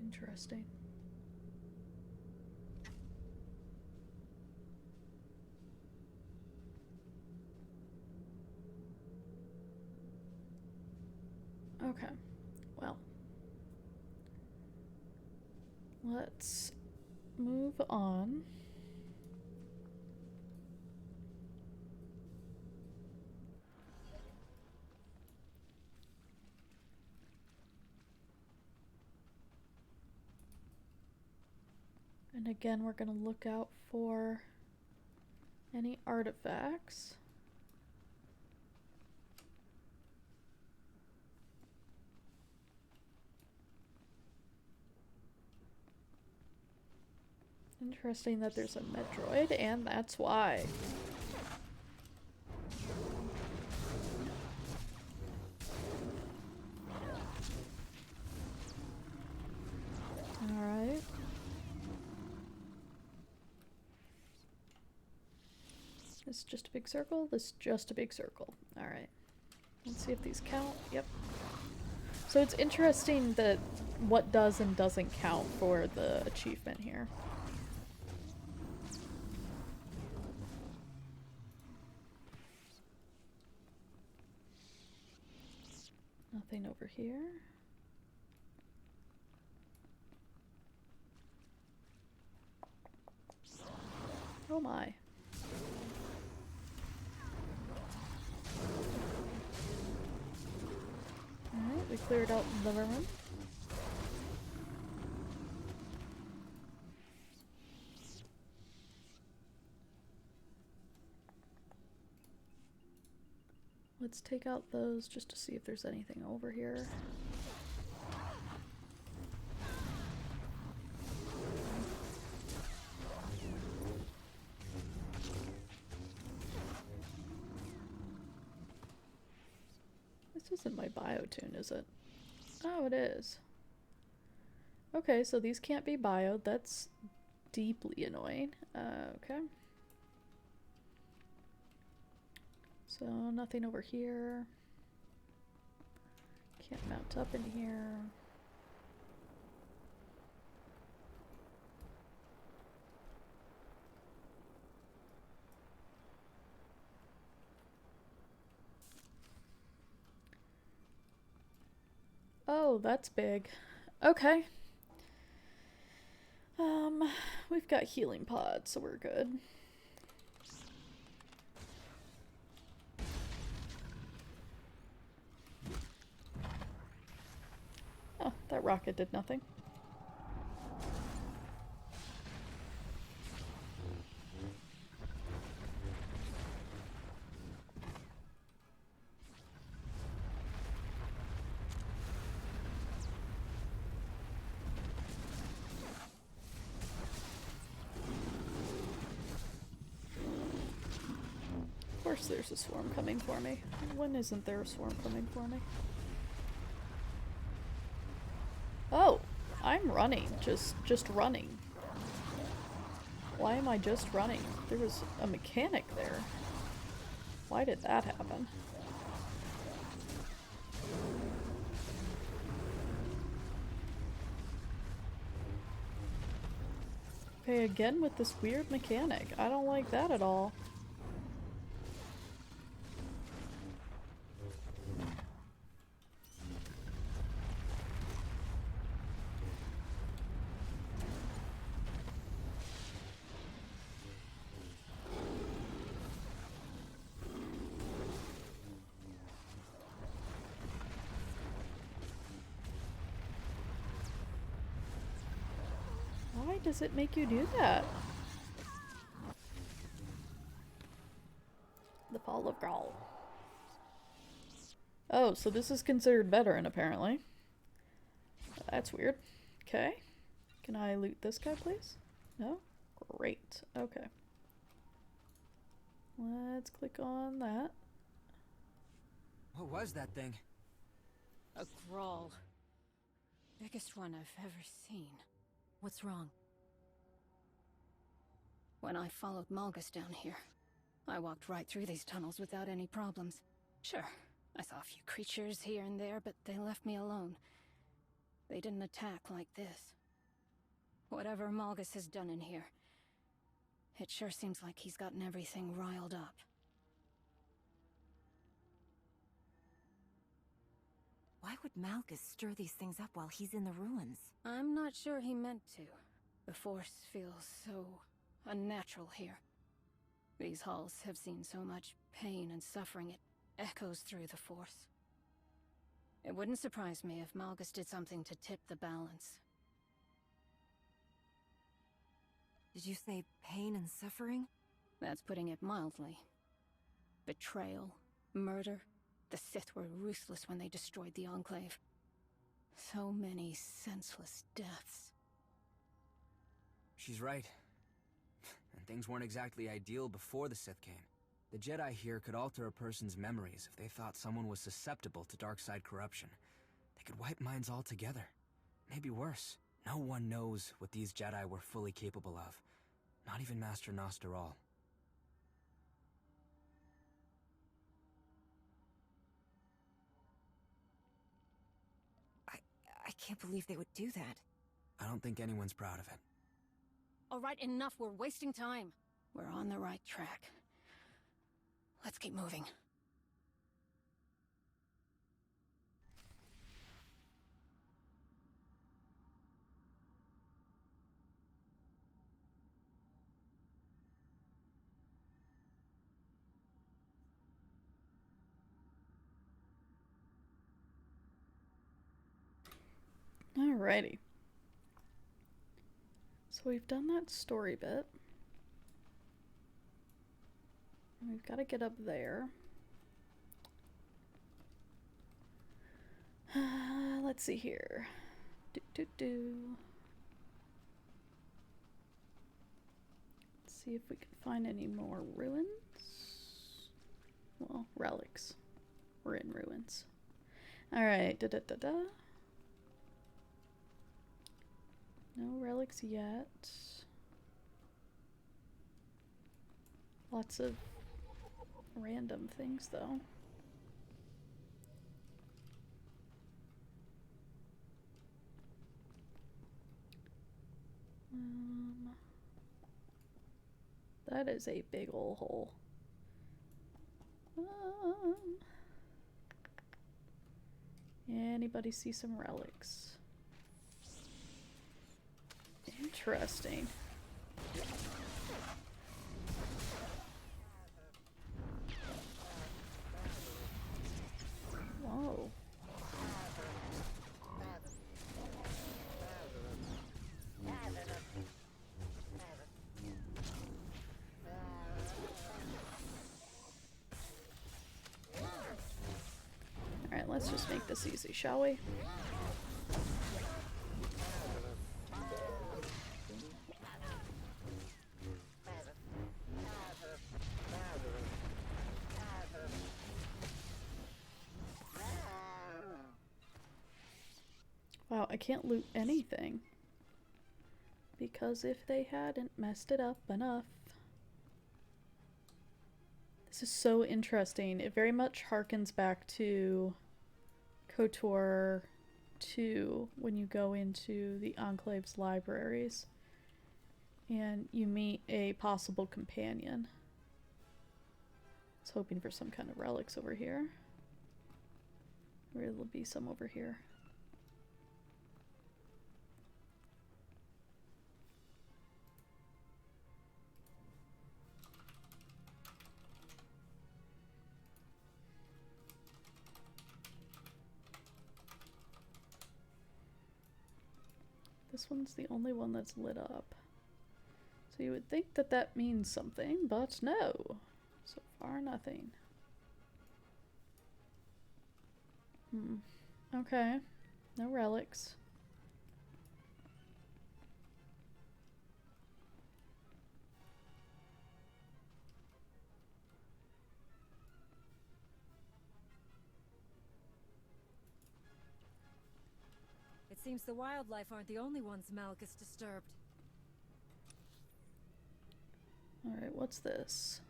Interesting. Okay, well, let's move on. And again, we're going to look out for any artifacts. Interesting that there's a Metroid, and that's why. Alright. This is just a big circle. This is just a big circle. Alright. Let's see if these count. Yep. So it's interesting that what does and doesn't count for the achievement here. Nothing over here. Oh my. Alright, we cleared out the room. Let's take out those just to see if there's anything over here. This isn't my biotune, is it? Oh, it is. Okay, so these can't be bio. That's deeply annoying. Okay. So nothing over here. Can't mount up in here. Oh, that's big. Okay. We've got healing pods, so we're good. Oh, that rocket did nothing. Of course there's a swarm coming for me. When isn't there a swarm coming for me? Oh, I'm running. Just running. Why am I just running? There was a mechanic there. Why did that happen? Okay, again with this weird mechanic. I don't like that at all. Why does it make you do that? The Fall of Gaul. Oh, so this is considered veteran, apparently. That's weird. Okay. Can I loot this guy, please? No? Great. Okay. Let's click on that. What was that thing? A Grawl. Biggest one I've ever seen. What's wrong? When I followed Malgus down here, I walked right through these tunnels without any problems. Sure, I saw a few creatures here and there, but they left me alone. They didn't attack like this. Whatever Malgus has done in here, it sure seems like he's gotten everything riled up. Why would Malgus stir these things up while he's in the ruins? I'm not sure he meant to. The Force feels so unnatural here. These halls have seen so much pain and suffering, it echoes through the Force. It wouldn't surprise me if Malgus did something to tip the balance. Did you say pain and suffering? That's putting it mildly. Betrayal, murder. The Sith were ruthless when they destroyed the Enclave. So many senseless deaths. She's right. And things weren't exactly ideal before the Sith came. The Jedi here could alter a person's memories if they thought someone was susceptible to dark side corruption. They could wipe minds altogether. Maybe worse. No one knows what these Jedi were fully capable of. Not even Master Nostoral. I can't believe they would do that. I don't think anyone's proud of it. All right, enough. We're wasting time. We're on the right track. Let's keep moving. Alrighty. So we've done that story bit. We've got to get up there. Let's see here. Let's see if we can find any more ruins. Well, relics. We're in ruins. Alright, No relics yet. Lots of random things, though. That is a big ol' hole. Anybody see some relics? Interesting. Whoa. Alright, let's just make this easy, shall we? Wow, I can't loot anything. Because if they hadn't messed it up enough. This is so interesting. It very much harkens back to KOTOR 2 when you go into the Enclave's libraries and you meet a possible companion. I was hoping for some kind of relics over here. Or there'll be some over here. This one's the only one that's lit up. So you would think that that means something, but no. So far, nothing. Okay. No relics. It seems the wildlife aren't the only ones Malgus disturbed. Alright, what's this?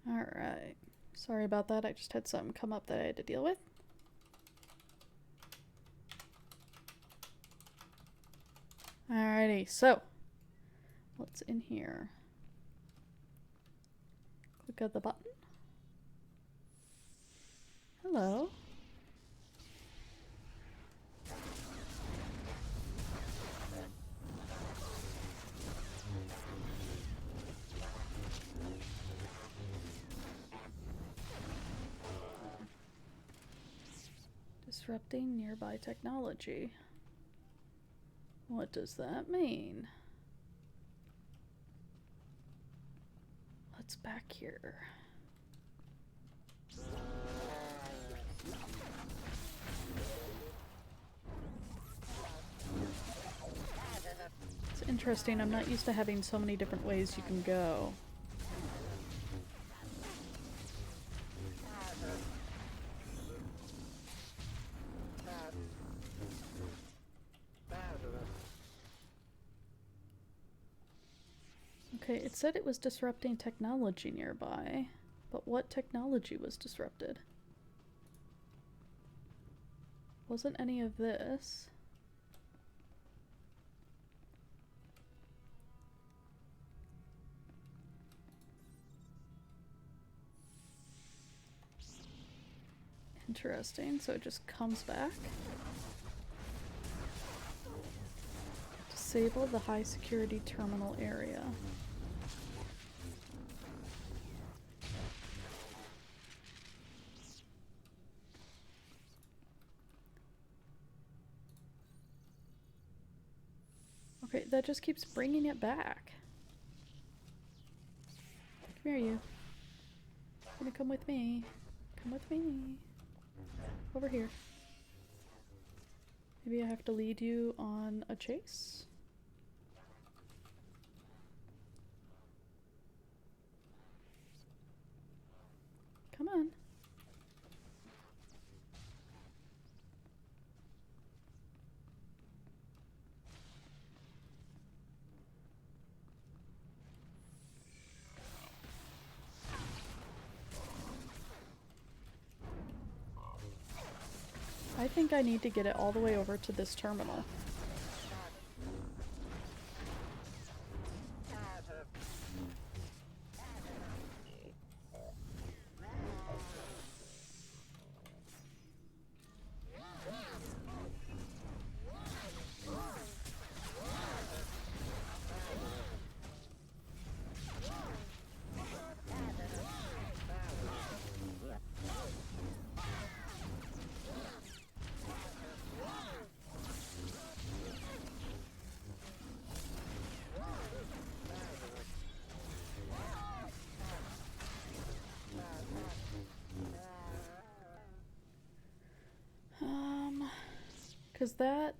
Alright. Sorry about that, I just had something come up that I had to deal with. Alrighty, so what's in here? Click on the button. Hello. Disrupting nearby technology. What does that mean? What's back here? It's interesting, I'm not used to having so many different ways you can go. Okay, it said it was disrupting technology nearby, but what technology was disrupted? Wasn't any of this. Interesting, so it just comes back. Disable the high security terminal area. Okay, that just keeps bringing it back. Come here, you. Gonna come with me. Come with me. Over here. Maybe I have to lead you on a chase? Come on. I think I need to get it all the way over to this terminal. Because that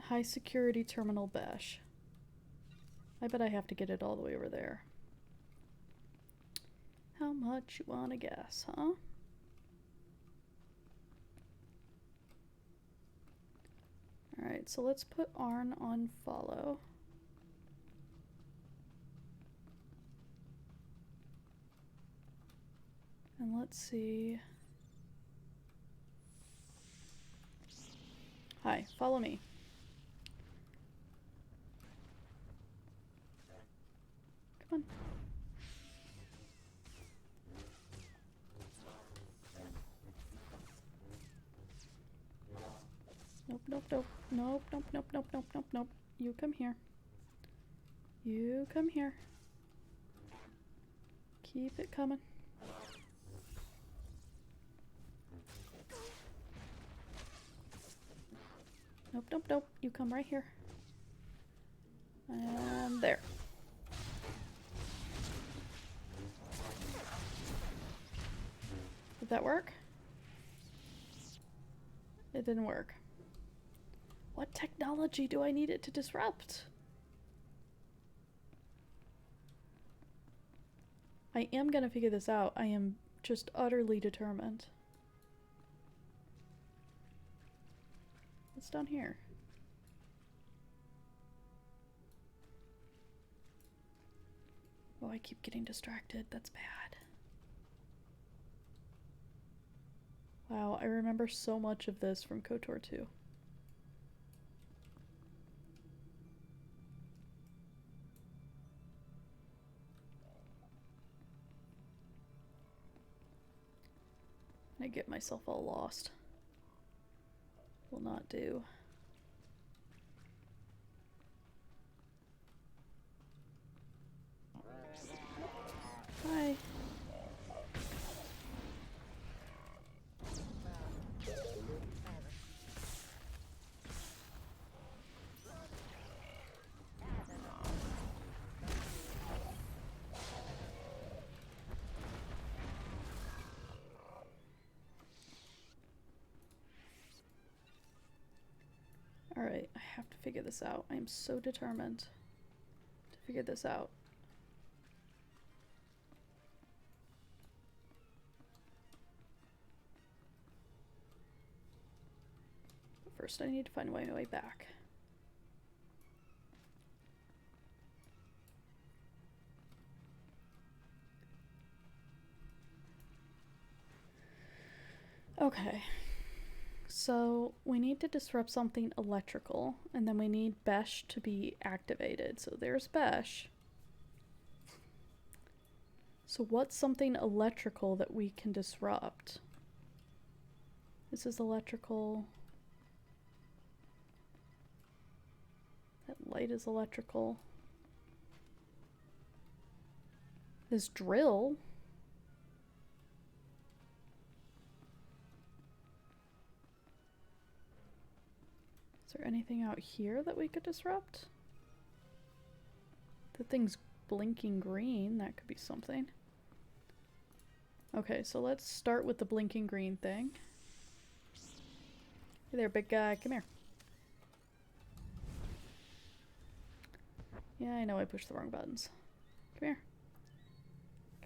high security terminal bash, I bet I have to get it all the way over there. How much you wanna guess, huh? Alright, so let's put Arn on follow. And let's see. Hi, follow me. Come on. Nope, nope, nope. Nope, nope, nope, nope, nope, nope, nope. You come here. You come here. Keep it coming. Nope, nope, nope. You come right here. And there. Did that work? It didn't work. What technology do I need it to disrupt? I am gonna figure this out. I am just utterly determined. What's down here? Oh, I keep getting distracted. That's bad. Wow, I remember so much of this from KOTOR 2. I get myself all lost. Will not do. Hi. Alright, I have to figure this out. I am so determined to figure this out. But first I need to find my way back. Okay. So we need to disrupt something electrical, and then we need Besh to be activated. So there's Besh. So what's something electrical that we can disrupt? This is electrical. That light is electrical. This drill. Is there anything out here that we could disrupt? The thing's blinking green. That could be something. Okay, so let's start with the blinking green thing. Hey there, big guy. Come here. Yeah, I know I pushed the wrong buttons. Come here.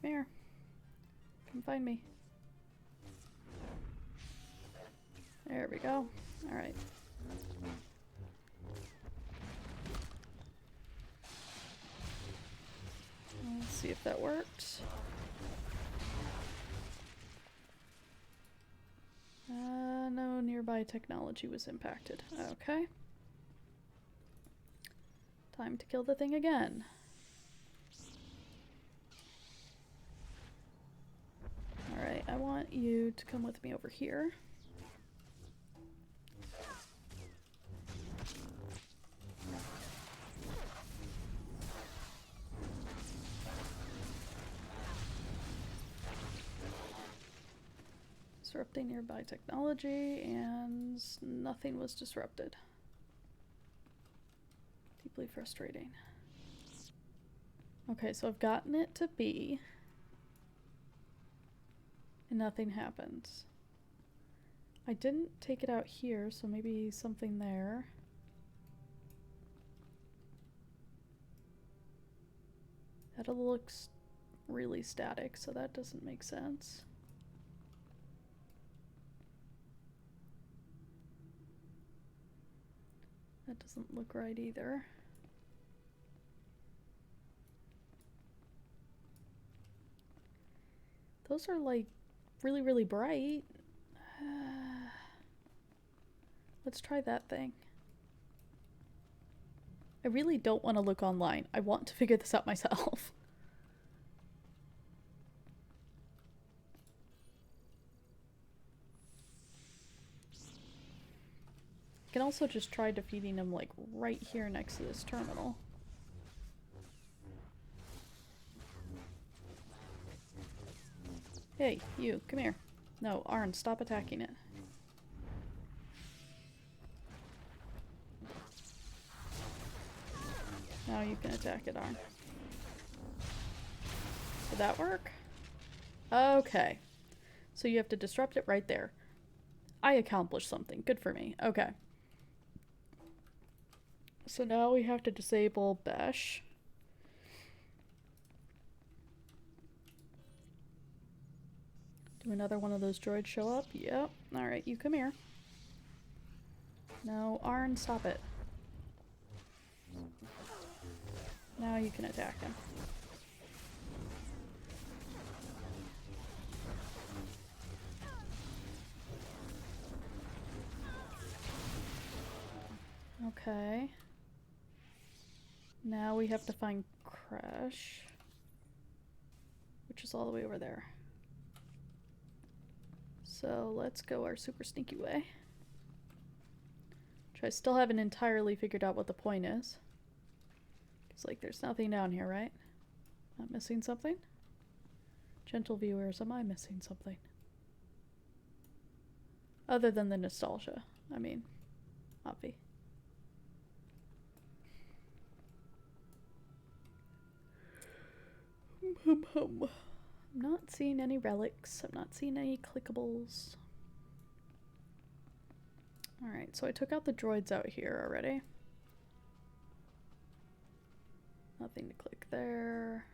Come here. Come find me. There we go. Alright. Let's see if that worked. No nearby technology was impacted. Okay. Time to kill the thing again. Alright, I want you to come with me over here. Disrupting nearby technology, and nothing was disrupted. Deeply frustrating. Okay, so I've gotten it to B, and nothing happens. I didn't take it out here, so maybe something there. That looks really static, so that doesn't make sense. That doesn't look right either. Those are like really, really bright. Let's try that thing. I really don't want to look online. I want to figure this out myself. can also just try defeating him like right here next to this terminal. Hey, you, come here. No, Arn, stop attacking it. Now you can attack it, Arn. Did that work? Okay. So you have to disrupt it right there. I accomplished something. Good for me. Okay. So now we have to disable Besh. Do another one of those droids show up? Yep. Alright, you come here. No, Arn, stop it. Now you can attack him. Okay. Now we have to find Crash, which is all the way over there. So let's go our super sneaky way. Which I still haven't entirely figured out what the point is. It's like there's nothing down here, right? Am I missing something? Gentle viewers, am I missing something? Other than the nostalgia. I mean, obvi. I'm not seeing any relics. I'm not seeing any clickables. Alright, so I took out the droids out here already. Nothing to click there.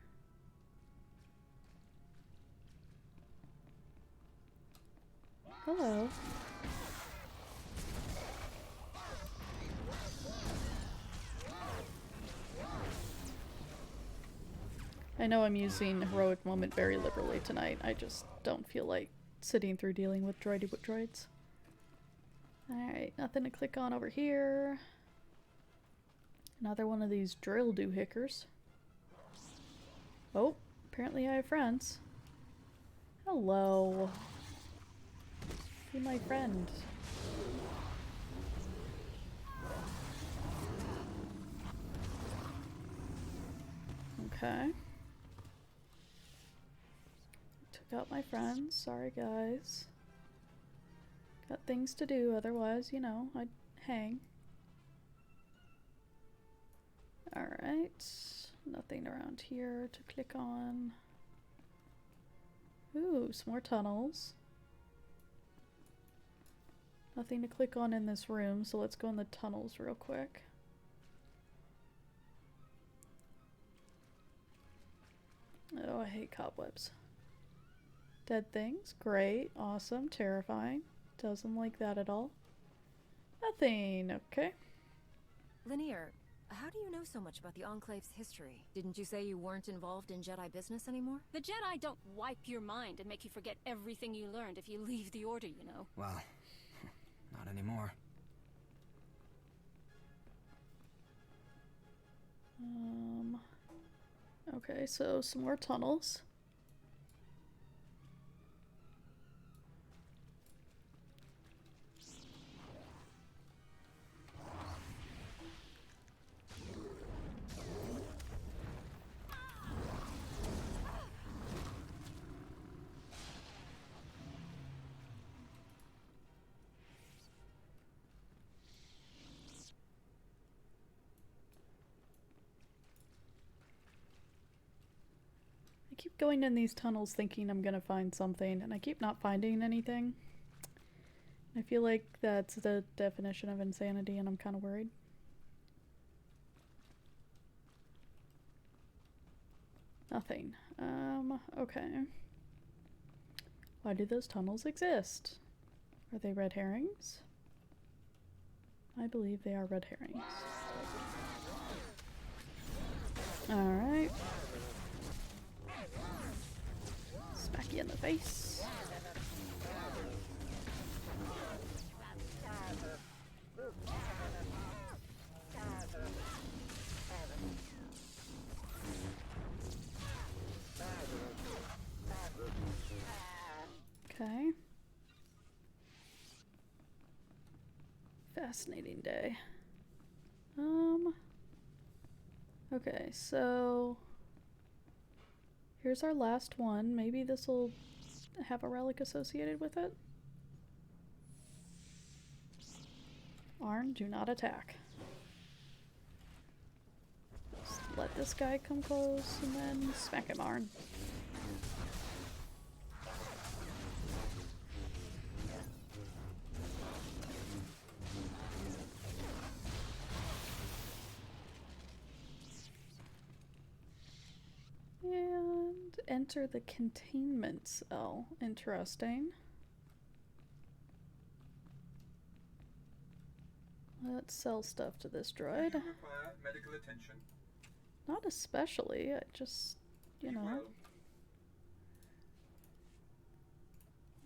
Hello. I know I'm using Heroic Moment very liberally tonight. I just don't feel like sitting through dealing with droids. Alright, nothing to click on over here. Another one of these drill doohickers. Oh, apparently I have friends. Hello. Be my friend. Okay. Took out my friends. Sorry, guys. Got things to do, otherwise, you know, I'd hang. Alright. Nothing around here to click on. Ooh, some more tunnels. Nothing to click on in this room, so let's go in the tunnels real quick. Oh, I hate cobwebs. Dead things. Great. Awesome. Terrifying. Doesn't like that at all. Nothing. Okay. Linear, how do you know so much about the Enclave's history? Didn't you say you weren't involved in Jedi business anymore? The Jedi don't wipe your mind and make you forget everything you learned if you leave the Order, you know. Well, not anymore. Okay, so some more tunnels. I keep going in these tunnels thinking I'm gonna find something, and I keep not finding anything. I feel like that's the definition of insanity, and I'm kind of worried. Nothing. Okay. Why do those tunnels exist? Are they red herrings? I believe they are red herrings. Alright. Smack you in the face. Okay. Fascinating day. Okay, so here's our last one. Maybe this will have a relic associated with it. Arn, do not attack. Just let this guy come close and then smack him, Arn. And enter the containment cell. Interesting. Let's sell stuff to this droid. Do you require medical attention? Not especially, I just, you know. Well,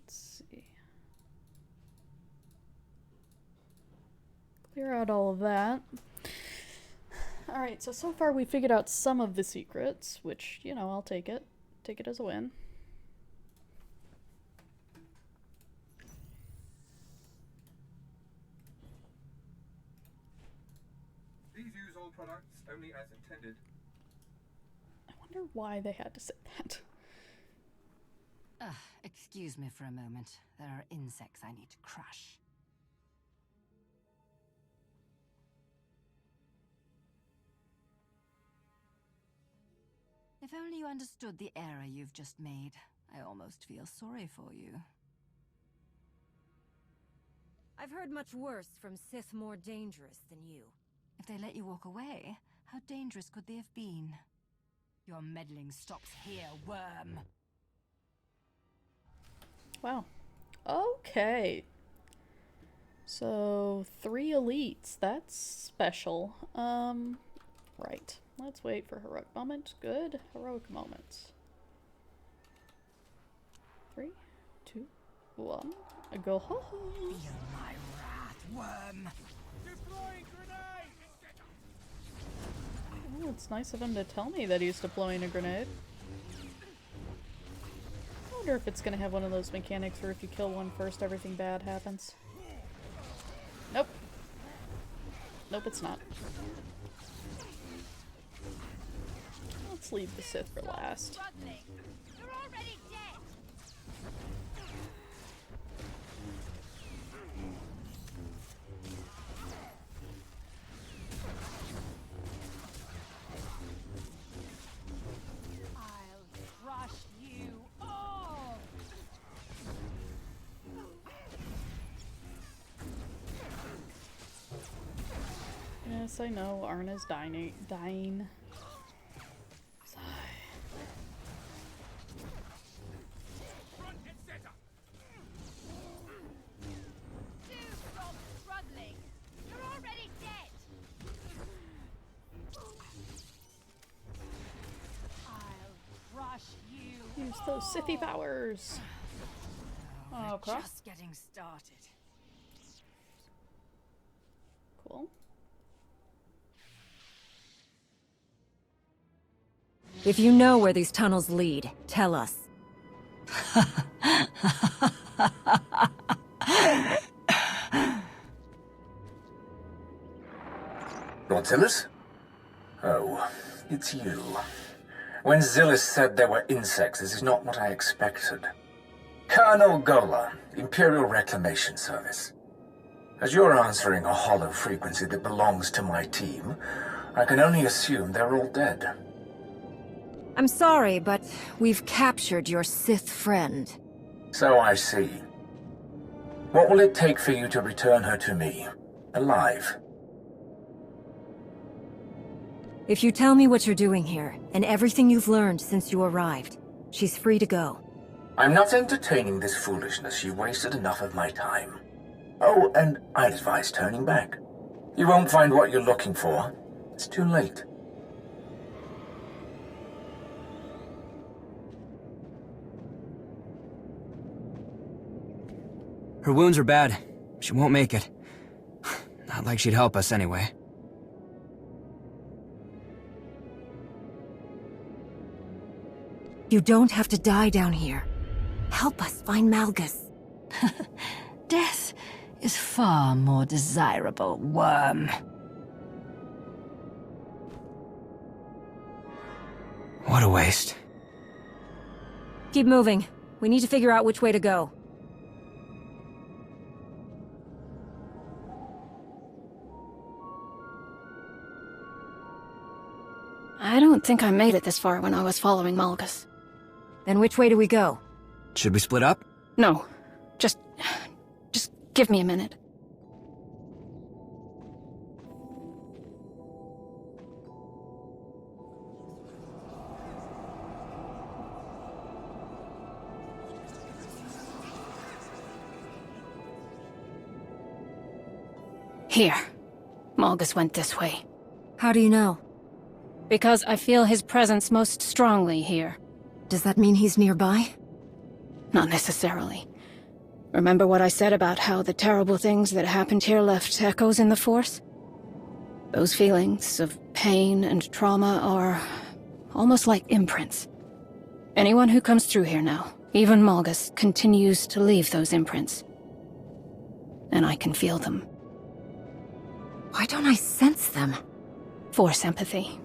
Let's see. Clear out all of that. Alright, so far we figured out some of the secrets, which, you know, I'll take it. Take it as a win. these use all products only as intended. I wonder why they had to say that. Excuse me for a moment. There are insects I need to crush. If only you understood the error you've just made. I almost feel sorry for you. I've heard much worse from Sith more dangerous than you. If they let you walk away, how dangerous could they have been? Your meddling stops here, worm. Wow. Okay. So, 3 elites. That's special. Right. Let's wait for heroic moment. Good. Heroic moments. 3, 2, 1. I go ho ho. Feel my wrath, worm. Oh, it's nice of him to tell me that he's deploying a grenade. I wonder if it's gonna have one of those mechanics where if you kill one first, everything bad happens. Nope. Nope, it's not. Let's leave the Sith for last. You're already dead. I'll crush you all. Yes, I know. Arna's dying. Sigh. Do stop struggling. You're already dead. I'll crush you. Use those Sithy powers. We're crap. just getting started. Cool. If you know where these tunnels lead, tell us. Lord Zillus? Oh, it's you. When Zillus said there were insects, this is not what I expected. Colonel Gola, Imperial Reclamation Service. As you're answering a hollow frequency that belongs to my team, I can only assume they're all dead. I'm sorry, but we've captured your Sith friend. So I see. What will it take for you to return her to me, alive? If you tell me what you're doing here, and everything you've learned since you arrived, she's free to go. I'm not entertaining this foolishness. You wasted enough of my time. Oh, and I'd advise turning back. You won't find what you're looking for. It's too late. Her wounds are bad. She won't make it. Not like she'd help us anyway. You don't have to die down here. Help us find Malgus. Death is far more desirable, worm. What a waste. Keep moving. We need to figure out which way to go. I don't think I made it this far when I was following Malgus. Then which way do we go? Should we split up? No. Just give me a minute. Here. Malgus went this way. How do you know? Because I feel his presence most strongly here. Does that mean he's nearby? Not necessarily. Remember what I said about how the terrible things that happened here left echoes in the Force? Those feelings of pain and trauma are almost like imprints. Anyone who comes through here now, even Malgus, continues to leave those imprints. And I can feel them. Why don't I sense them? Force empathy.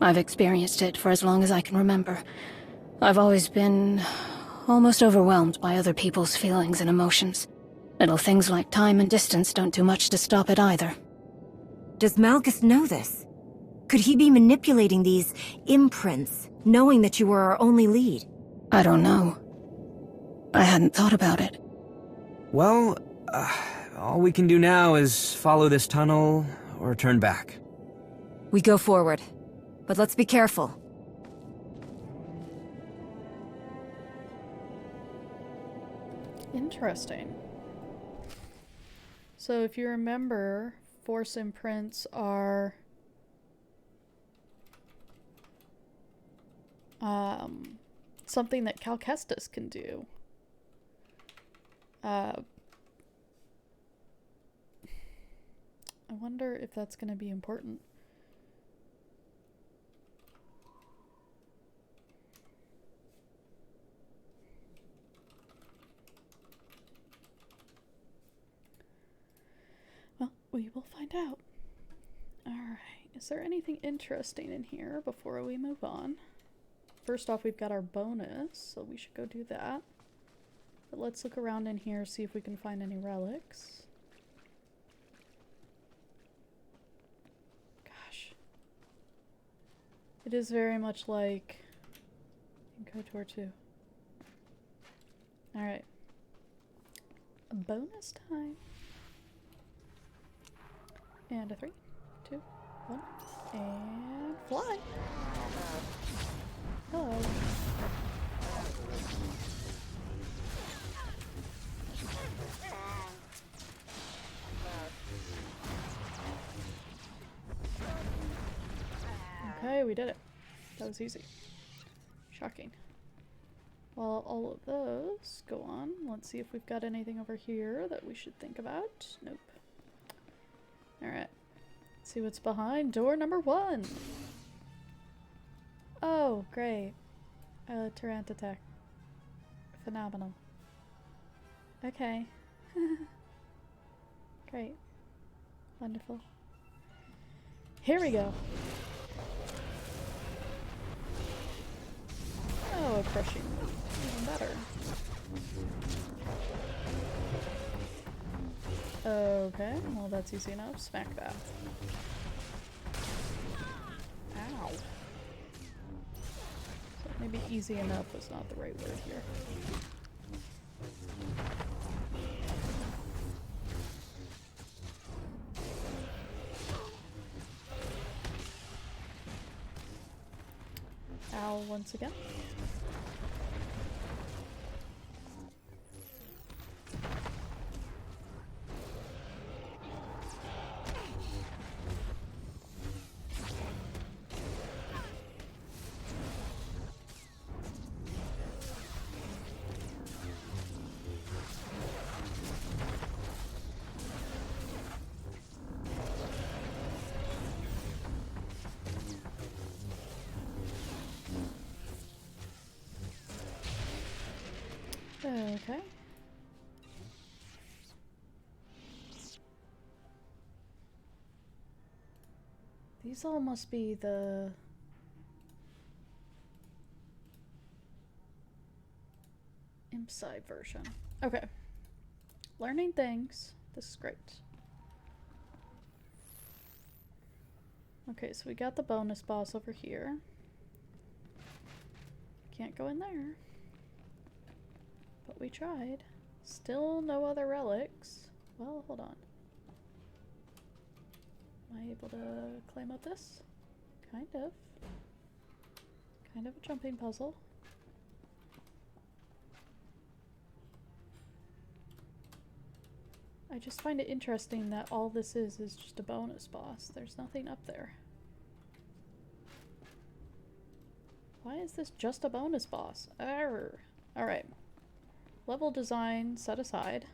I've experienced it for as long as I can remember. I've always been almost overwhelmed by other people's feelings and emotions. Little things like time and distance don't do much to stop it either. Does Malgus know this? Could he be manipulating these imprints, knowing that you were our only lead? I don't know. I hadn't thought about it. Well, all we can do now is follow this tunnel or turn back. We go forward, but let's be careful. Interesting. So if you remember, Force imprints are something that Cal Kestis can do. I wonder if that's going to be important. Well, we will find out. Alright, is there anything interesting in here before we move on? First off, we've got our bonus, so we should go do that. But let's look around in here, see if we can find any relics. Gosh. It is very much like KOTOR 2. Alright. Bonus time. And a 3, 2, 1, and fly. Hello. Okay, we did it. That was easy. Shocking. Well, all of those go on. Let's see if we've got anything over here that we should think about. Nope. Alright. Let's see what's behind door number 1. Oh, great. Tarant attack. Phenomenal. Okay. Great. Wonderful. Here we go. Oh, a crushing. Even better. Okay, well that's easy enough. Smack that. Ow. So maybe easy enough was not the right word here. Ow once again. Okay. These all must be the... Inside version. Okay. Learning things. This is great. Okay, so we got the bonus boss over here. Can't go in there. But we tried. Still no other relics. Well, hold on. Am I able to climb up this? Kind of. Kind of a jumping puzzle. I just find it interesting that all this is just a bonus boss. There's nothing up there. Why is this just a bonus boss? Error. Alright. Level design set aside.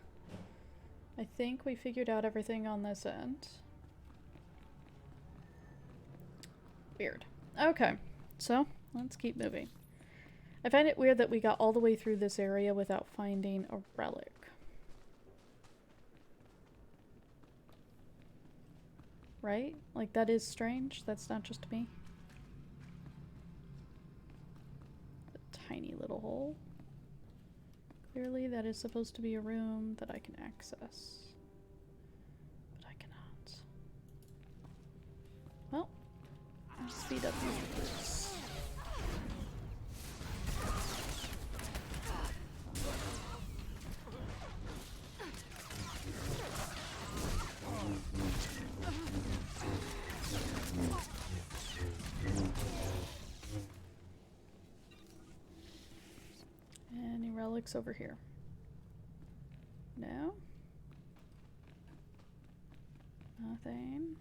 I think we figured out everything on this end. Weird. Okay. So, let's keep moving. I find it weird that we got all the way through this area without finding a relic. Right? Like, that is strange. That's not just me. A tiny little hole. Clearly, that is supposed to be a room that I can access. But I cannot. Well, I'll speed up these boots. Any relics over here? No? Nothing.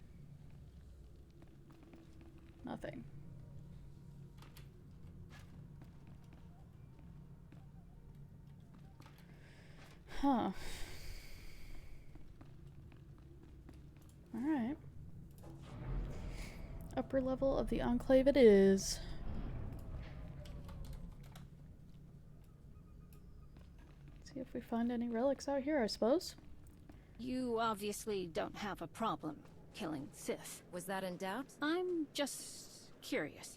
Nothing. Huh. Alright. Upper level of the Enclave it is. See if we find any relics out here, I suppose. You obviously don't have a problem killing Sith. Was that in doubt? I'm just curious.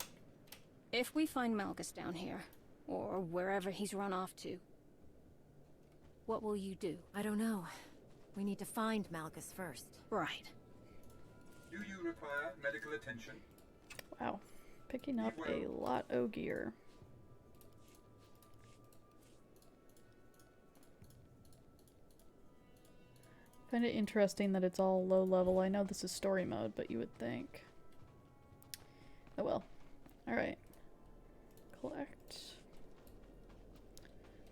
If we find Malgus down here, or wherever he's run off to, what will you do? I don't know. We need to find Malgus first. Right. Do you require medical attention? Wow. Picking up a lot of gear. I find it interesting that it's all low level. I know this is story mode, but you would think. Oh well. Alright. Collect.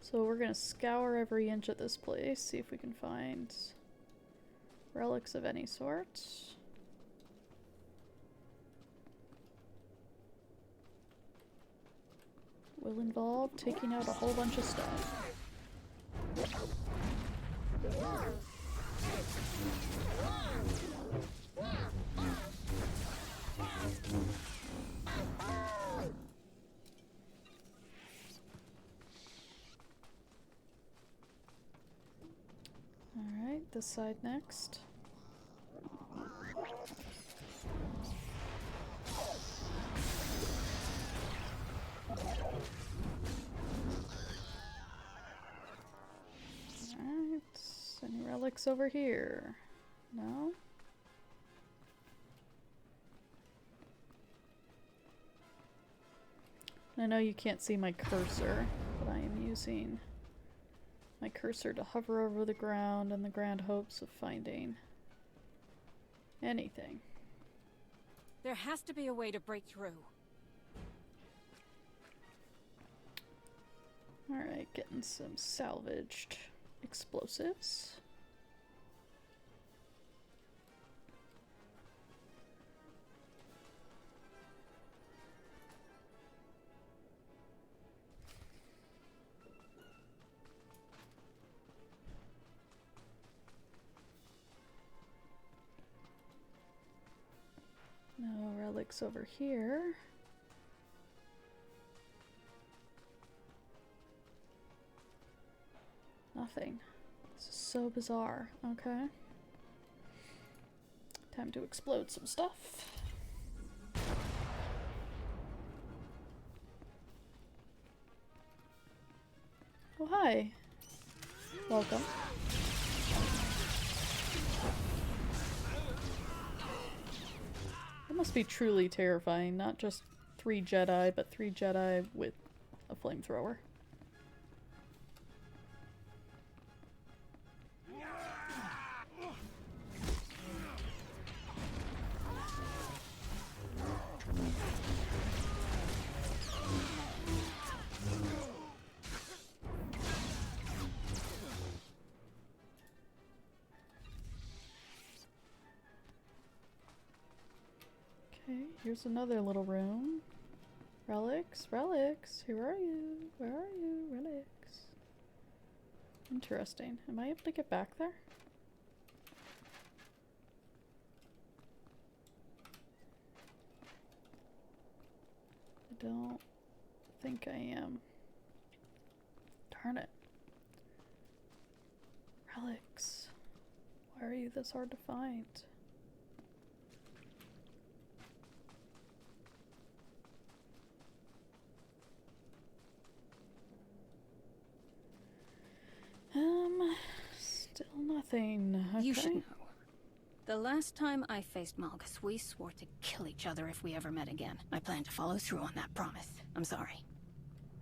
So we're gonna scour every inch of this place, see if we can find relics of any sort. Will involve taking out a whole bunch of stuff. Alright, this side next. Alright, any relics over here? No? I know you can't see my cursor, but I am using my cursor to hover over the ground in the grand hopes of finding anything. There has to be a way to break through. Alright, getting some salvaged explosives. No relics over here. Nothing. This is so bizarre. Okay. Time to explode some stuff. Oh, hi. Welcome. That must be truly terrifying. Not just 3 Jedi, but 3 Jedi with a flamethrower. Okay, here's another little room. Relics, relics, who are you? Where are you? Relics. Interesting. Am I able to get back there? I don't think I am. Darn it. Relics. Why are you this hard to find? Still nothing. Okay. You should know. The last time I faced Malgus, we swore to kill each other if we ever met again. I plan to follow through on that promise. I'm sorry.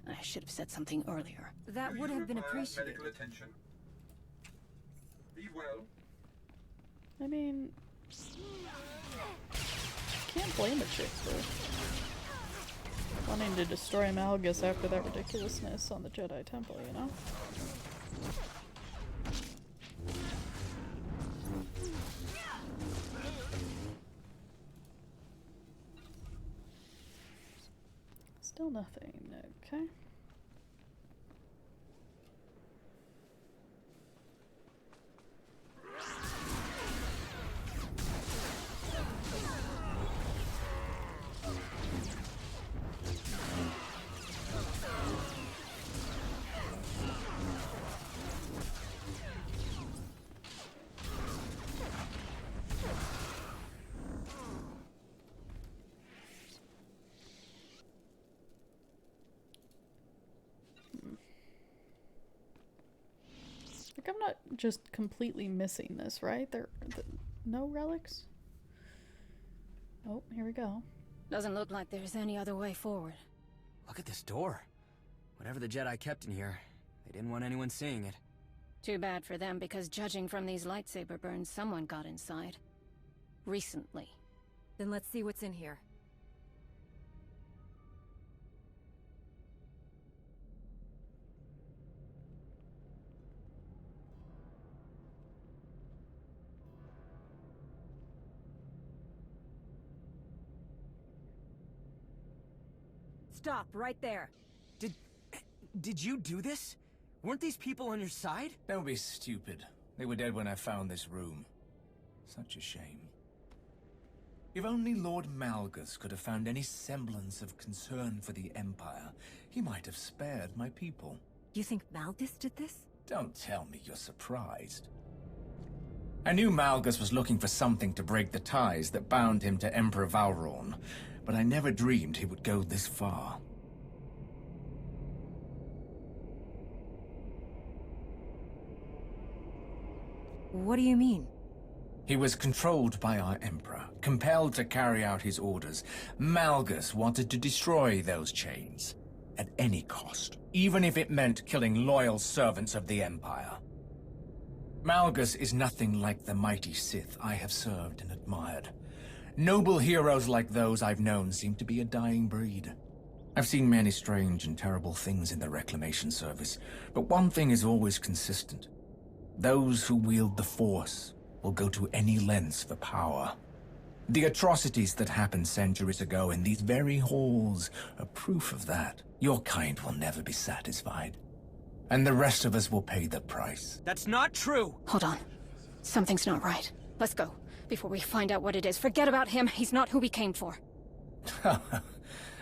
I should have said something earlier. That would have been appreciated. Medical attention. Be well. I mean, can't blame a chick for wanting to destroy Malgus after that ridiculousness on the Jedi Temple, you know? Still nothing, okay. Like, I'm not just completely missing this, right? No relics? Oh, here we go. Doesn't look like there's any other way forward. Look at this door. Whatever the Jedi kept in here, they didn't want anyone seeing it. Too bad for them, because judging from these lightsaber burns, someone got inside. Recently. Then let's see what's in here. Stop right there. Did you do this? Weren't these people on your side? Don't be stupid. They were dead when I found this room. Such a shame. If only Lord Malgus could have found any semblance of concern for the Empire, he might have spared my people. You think Malgus did this? Don't tell me you're surprised. I knew Malgus was looking for something to break the ties that bound him to Emperor Valron, but I never dreamed he would go this far. What do you mean? He was controlled by our Emperor, compelled to carry out his orders. Malgus wanted to destroy those chains, at any cost, even if it meant killing loyal servants of the Empire. Malgus is nothing like the mighty Sith I have served and admired. Noble heroes like those I've known seem to be a dying breed. I've seen many strange and terrible things in the Reclamation Service, but one thing is always consistent. Those who wield the Force will go to any lengths for power. The atrocities that happened centuries ago in these very halls are proof of that. Your kind will never be satisfied. And the rest of us will pay the price. That's not true! Hold on. Something's not right. Let's go. Before we find out what it is. Forget about him. He's not who we came for.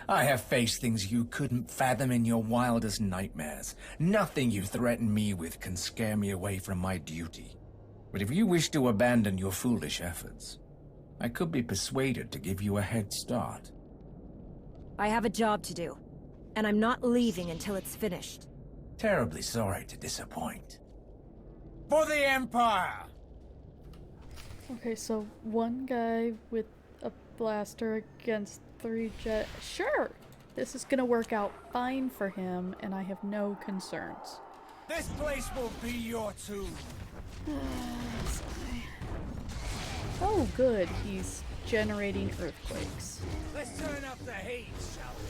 I have faced things you couldn't fathom in your wildest nightmares. Nothing you threaten me with can scare me away from my duty. But if you wish to abandon your foolish efforts, I could be persuaded to give you a head start. I have a job to do, and I'm not leaving until it's finished. Terribly sorry to disappoint. For the Empire! Okay, so one guy with a blaster against 3 jet. Sure! This is gonna work out fine for him, and I have no concerns. This place will be your tomb. Oh, good. He's generating earthquakes. Let's turn up the heat, shall we?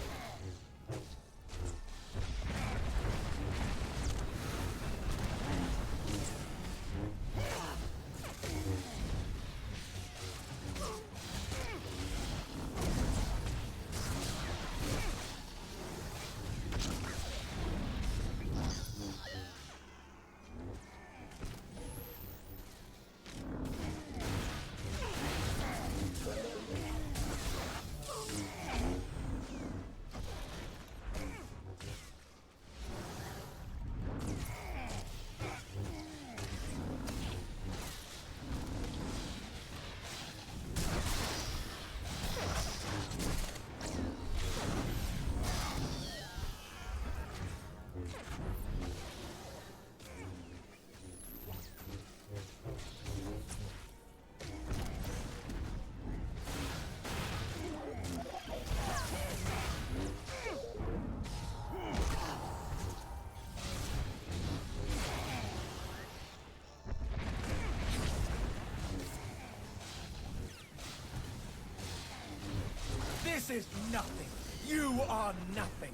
This is nothing. You are nothing.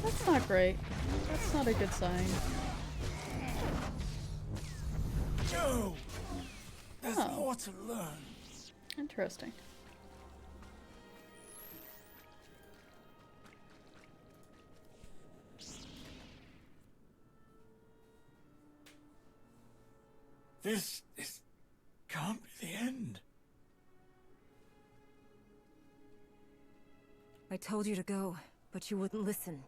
That's not great. That's not a good sign. No! There's more to learn. Interesting. This can't be the end. I told you to go, but you wouldn't listen.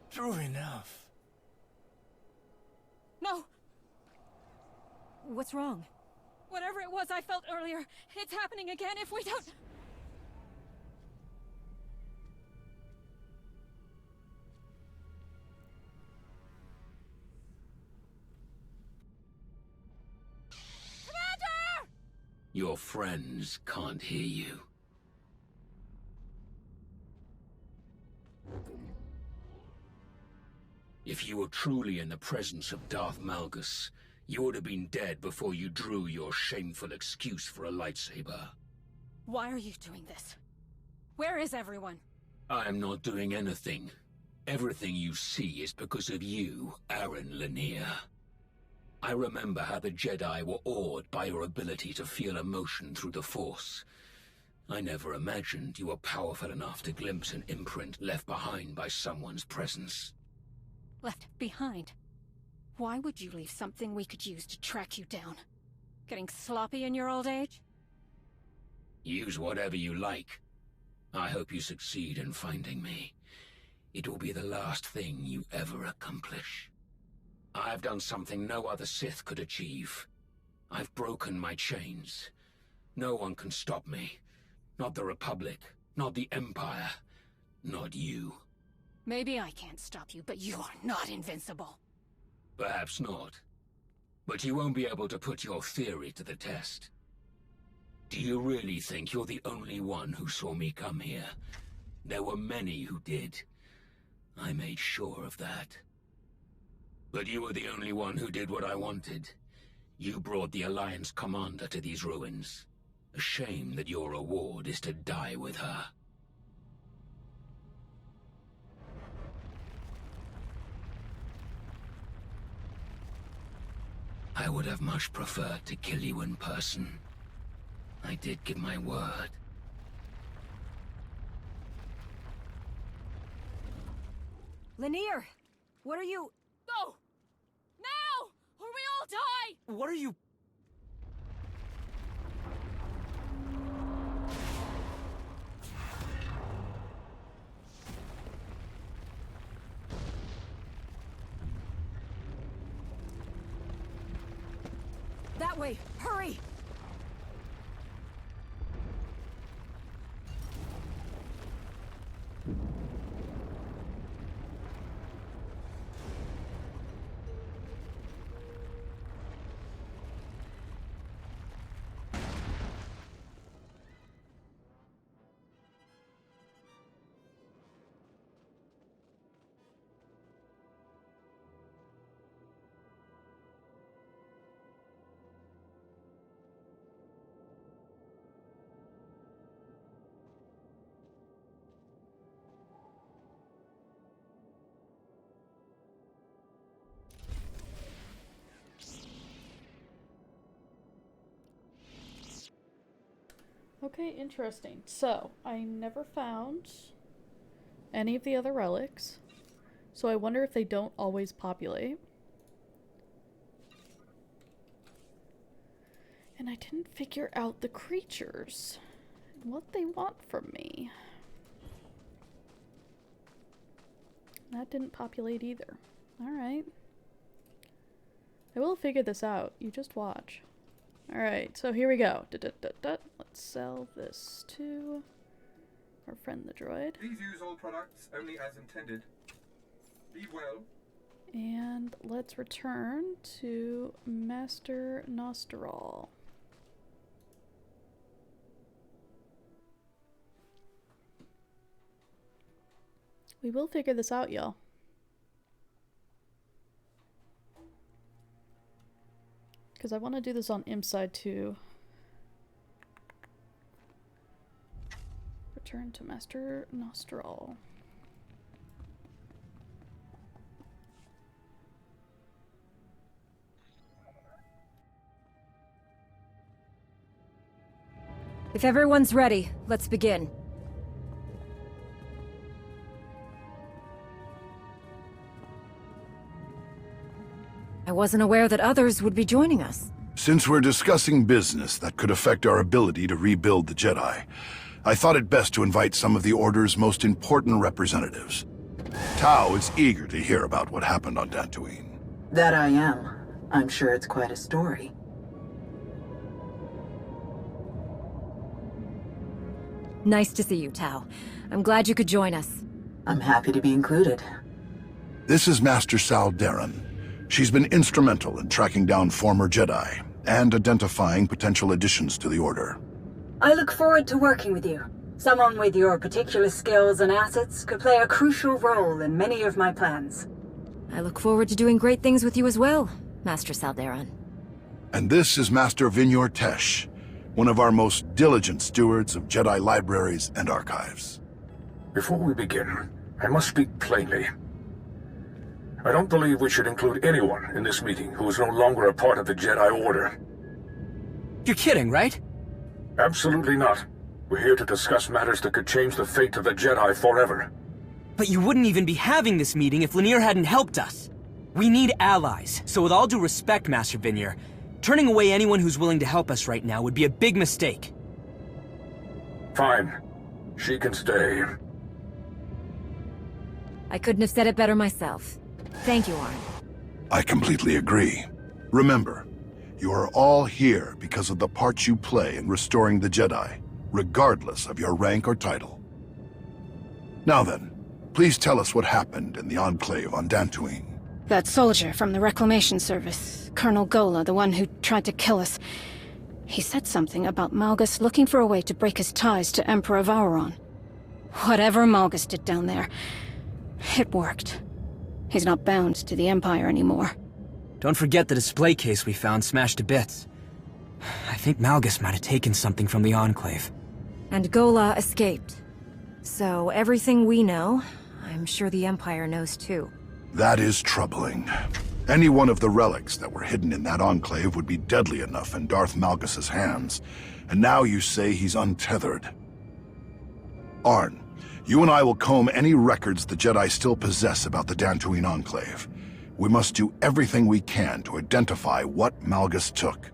True enough. No! What's wrong? Whatever it was I felt earlier, it's happening again if we don't... Commander! Your friends can't hear you. If you were truly in the presence of Darth Malgus, you would have been dead before you drew your shameful excuse for a lightsaber. Why are you doing this? Where is everyone? I am not doing anything. Everything you see is because of you, Aaron Lanier. I remember how the Jedi were awed by your ability to feel emotion through the Force. I never imagined you were powerful enough to glimpse an imprint left behind by someone's presence. Left behind? Why would you leave something we could use to track you down? Getting sloppy in your old age? Use whatever you like. I hope you succeed in finding me. It will be the last thing you ever accomplish. I've done something no other Sith could achieve. I've broken my chains. No one can stop me. Not the Republic, not the Empire, not you. Maybe I can't stop you, but you are not invincible. Perhaps not. But you won't be able to put your theory to the test. Do you really think you're the only one who saw me come here? There were many who did. I made sure of that. But you were the only one who did what I wanted. You brought the Alliance commander to these ruins. A shame that your reward is to die with her. I would have much preferred to kill you in person. I did give my word. Lanier! What are you... Go! Now! Or we all die! What are you... That way! Hurry! Okay, interesting. So, I never found any of the other relics. So I wonder if they don't always populate. And I didn't figure out the creatures and what they want from me. That didn't populate either. Alright. I will figure this out. You just watch. Alright, so here we go. Let's sell this to our friend the droid. Please use all products only as intended. Be well. And let's return to Master Nosterol. We will figure this out, y'all. Because I want to do this on Imp's side too. Return to Master Nosterol. If everyone's ready, let's begin. I wasn't aware that others would be joining us. Since we're discussing business that could affect our ability to rebuild the Jedi, I thought it best to invite some of the Order's most important representatives. Tao is eager to hear about what happened on Dantooine. That I am. I'm sure it's quite a story. Nice to see you, Tao. I'm glad you could join us. I'm happy to be included. This is Master Sal Darren. She's been instrumental in tracking down former Jedi and identifying potential additions to the Order. I look forward to working with you. Someone with your particular skills and assets could play a crucial role in many of my plans. I look forward to doing great things with you as well, Master Saldaran. And this is Master Vinyor Tesh, one of our most diligent stewards of Jedi libraries and archives. Before we begin, I must speak plainly. I don't believe we should include anyone in this meeting who is no longer a part of the Jedi Order. You're kidding, right? Absolutely not. We're here to discuss matters that could change the fate of the Jedi forever. But you wouldn't even be having this meeting if Lanier hadn't helped us. We need allies, so with all due respect, Master Vinyor, turning away anyone who's willing to help us right now would be a big mistake. Fine. She can stay. I couldn't have said it better myself. Thank you, Arn. I completely agree. Remember, you are all here because of the part you play in restoring the Jedi, regardless of your rank or title. Now then, please tell us what happened in the Enclave on Dantooine. That soldier from the Reclamation Service, Colonel Gola, the one who tried to kill us. He said something about Malgus looking for a way to break his ties to Emperor Vauron. Whatever Malgus did down there, it worked. He's not bound to the Empire anymore. Don't forget the display case we found smashed to bits. I think Malgus might have taken something from the Enclave. And Gola escaped. So everything we know, I'm sure the Empire knows too. That is troubling. Any one of the relics that were hidden in that Enclave would be deadly enough in Darth Malgus's hands. And now you say he's untethered. Arn, you and I will comb any records the Jedi still possess about the Dantooine Enclave. We must do everything we can to identify what Malgus took.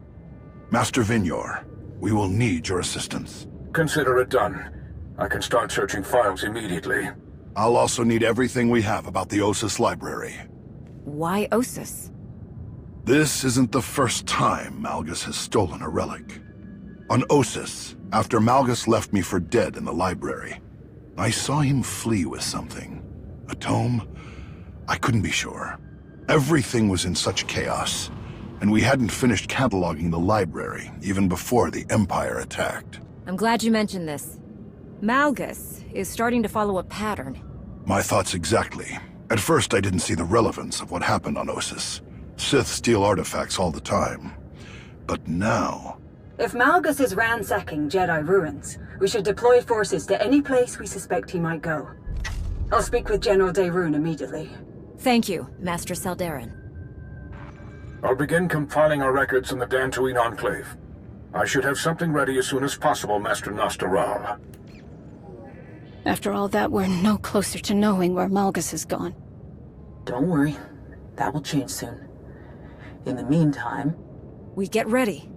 Master Vinyor, we will need your assistance. Consider it done. I can start searching files immediately. I'll also need everything we have about the Ossus library. Why Ossus? This isn't the first time Malgus has stolen a relic. On Ossus, after Malgus left me for dead in the library, I saw him flee with something. A tome? I couldn't be sure. Everything was in such chaos, and we hadn't finished cataloging the library even before the Empire attacked. I'm glad you mentioned this. Malgus is starting to follow a pattern. My thoughts exactly. At first I didn't see the relevance of what happened on Ossus. Sith steal artifacts all the time. But now... If Malgus is ransacking Jedi ruins, we should deploy forces to any place we suspect he might go. I'll speak with General Daerun immediately. Thank you, Master Saldaran. I'll begin compiling our records in the Dantooine Enclave. I should have something ready as soon as possible, Master Nostoral. After all that, we're no closer to knowing where Malgus has gone. Don't worry. That will change soon. In the meantime... We get ready.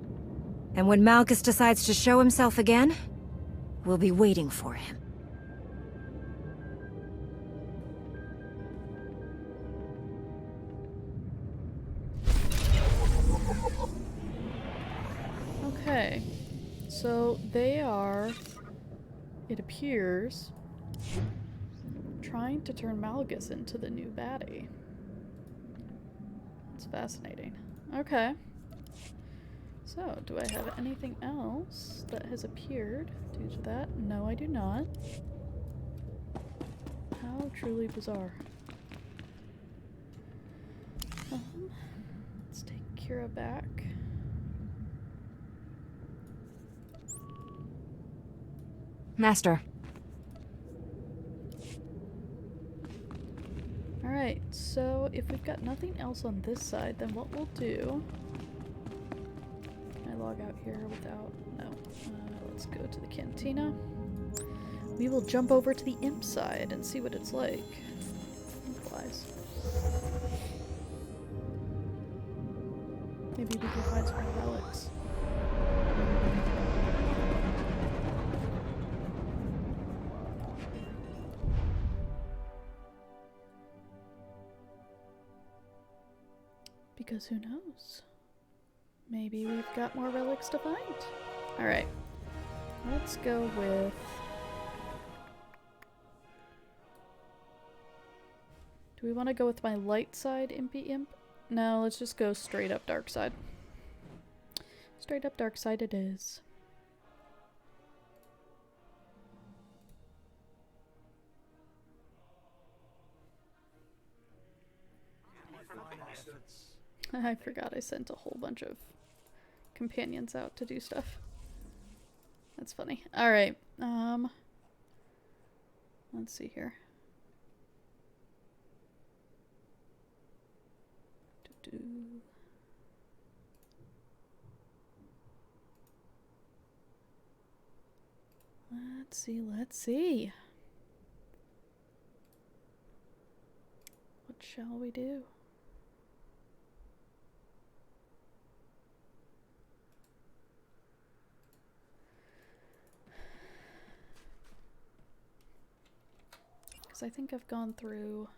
And when Malgus decides to show himself again, we'll be waiting for him. Okay. So they are, it appears, trying to turn Malgus into the new baddie. It's fascinating. Okay. So, do I have anything else that has appeared due to that? No, I do not. How truly bizarre. Let's take Kira back. Master. Alright, so if we've got nothing else on this side, then what we'll do... Can I log out here without... No. Let's go to the cantina. We will jump over to the imp side and see what it's like. Imp-wise. Maybe we can find some relics. Because who knows? Maybe we've got more relics to find. Alright. Let's go with... Do we want to go with my light side, Impy Imp? No, let's just go straight up dark side. Straight up dark side it is. I forgot I sent a whole bunch of companions out to do stuff. That's funny. Alright, let's see here. Let's see. What shall we do? Because I think I've gone through...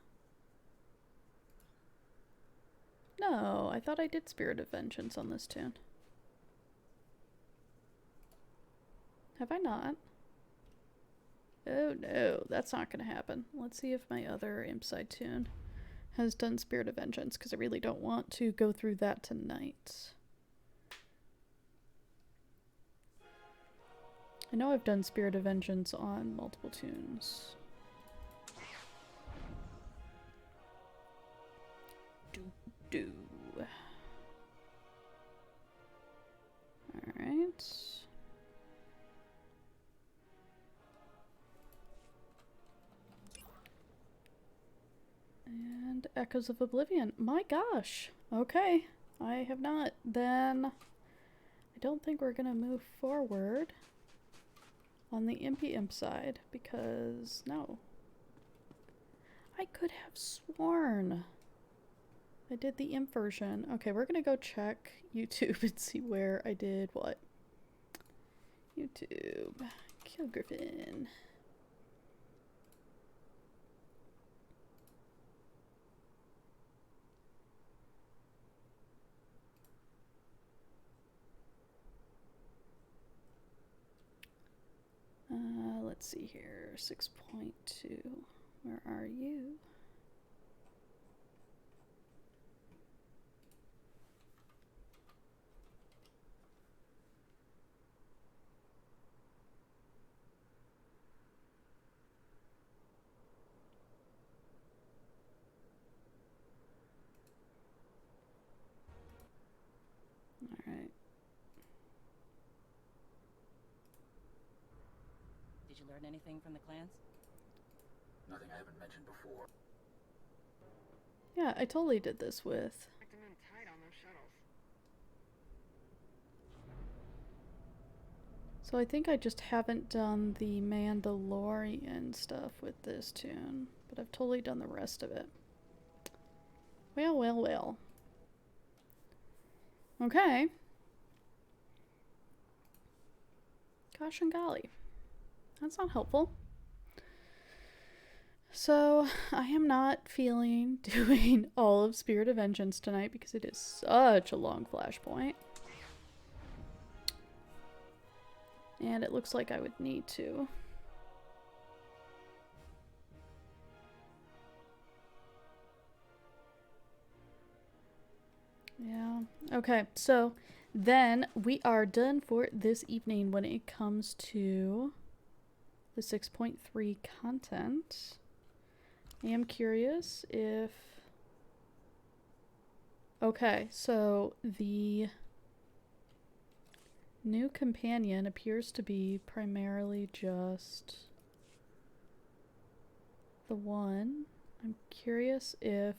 No, I thought I did Spirit of Vengeance on this tune. Have I not? Oh no, that's not gonna happen. Let's see if my other imp side tune has done Spirit of Vengeance, because I really don't want to go through that tonight. I know I've done Spirit of Vengeance on multiple tunes. Alright. And Echoes of Oblivion. My gosh. Okay. I have not. Then I don't think we're gonna move forward on the Impy Imp side, because no. I could have sworn I did the imp version. Okay, we're gonna go check YouTube and see where I did what. YouTube. Kill Griffin. Let's see here. 6.2. Where are you? Alright. Did you learn anything from the clans? Nothing I haven't mentioned before. Yeah, I totally did this with... So I think I just haven't done the Mandalorian stuff with this tune, but I've totally done the rest of it. Well, well, well. Okay. Gosh and golly. That's not helpful. So, I am not feeling doing all of Spirit of Vengeance tonight because it is such a long flashpoint. And it looks like I would need to. Yeah. Okay, so then we are done for this evening when it comes to the 6.3 content. I am curious if... Okay, so the new companion appears to be primarily just the one. I'm curious if...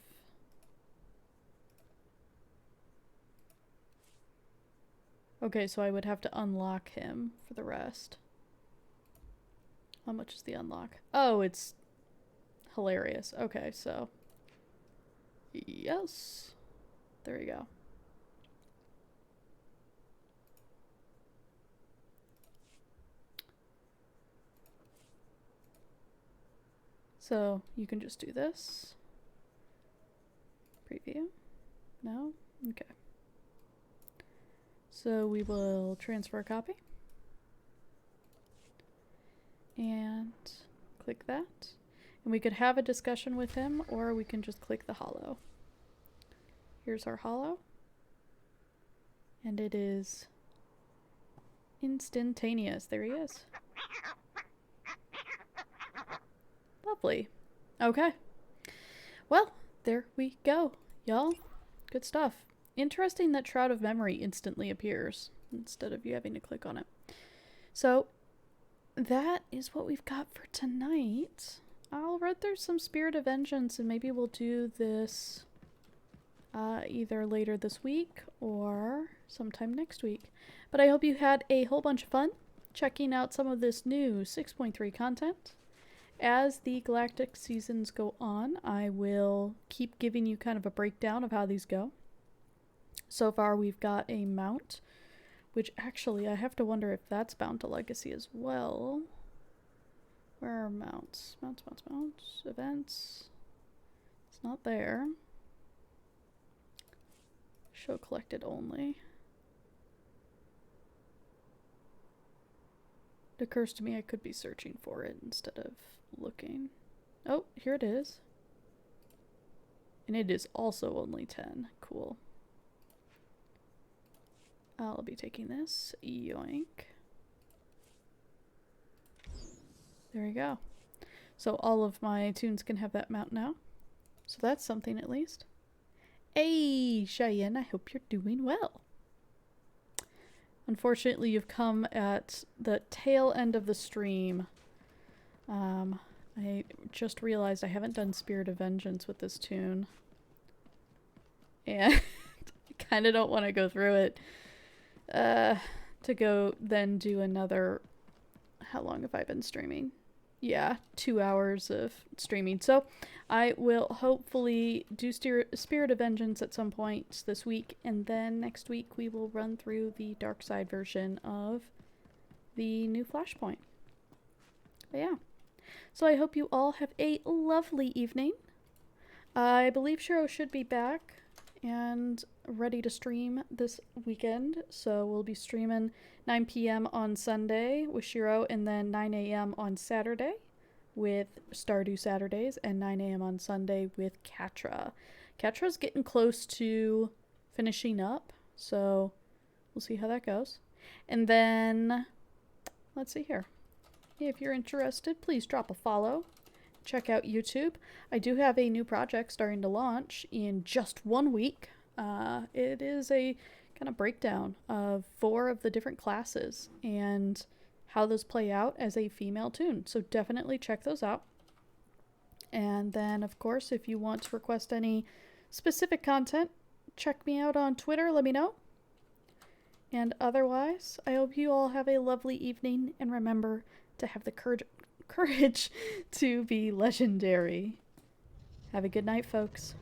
Okay, so I would have to unlock him for the rest. How much is the unlock? Oh, it's hilarious. Okay, so... Yes. There you go. So, you can just do this. Preview. No? Okay. So we will transfer a copy. And click that. And we could have a discussion with him, or we can just click the holo. Here's our holo. And it is instantaneous. There he is. Lovely. Okay. Well, there we go, y'all. Good stuff. Interesting that Shroud of Memory instantly appears instead of you having to click on it. So that is what we've got for tonight. I'll read through some Spirit of Vengeance and maybe we'll do this either later this week or sometime next week. But I hope you had a whole bunch of fun checking out some of this new 6.3 content. As the Galactic seasons go on, I will keep giving you kind of a breakdown of how these go. So far, we've got a mount, which actually I have to wonder if that's bound to Legacy as well. Where are mounts? Mounts, events. It's not there. Show collected only. It occurs to me I could be searching for it instead of looking. Oh, here it is. And it is also only 10. Cool. I'll be taking this. Yoink. There you go. So all of my tunes can have that mount now. So that's something at least. Hey, Cheyenne, I hope you're doing well. Unfortunately, you've come at the tail end of the stream. I just realized I haven't done Spirit of Vengeance with this tune. And I kind of don't want to go through it. To go then do another... How long have I been streaming? Yeah, 2 hours of streaming. So I will hopefully do Spirit of Vengeance at some point this week, and then next week we will run through the dark side version of the new Flashpoint. But yeah. So I hope you all have a lovely evening. I believe Shiro should be back and ready to stream this weekend. So we'll be streaming 9 p.m. on Sunday with Shiro, and then 9 a.m. on Saturday with Stardew Saturdays, and 9 a.m. on Sunday with Katra. Katra's getting close to finishing up, so we'll see how that goes. And then, let's see here. If you're interested, please drop a follow. Check out YouTube. I do have a new project starting to launch in just 1 week. It is a kind of breakdown of 4 of the different classes and how those play out as a female toon. So definitely check those out. And then, of course, if you want to request any specific content, check me out on Twitter. Let me know. And otherwise, I hope you all have a lovely evening, and remember to have the courage to be legendary. Have a good night, folks.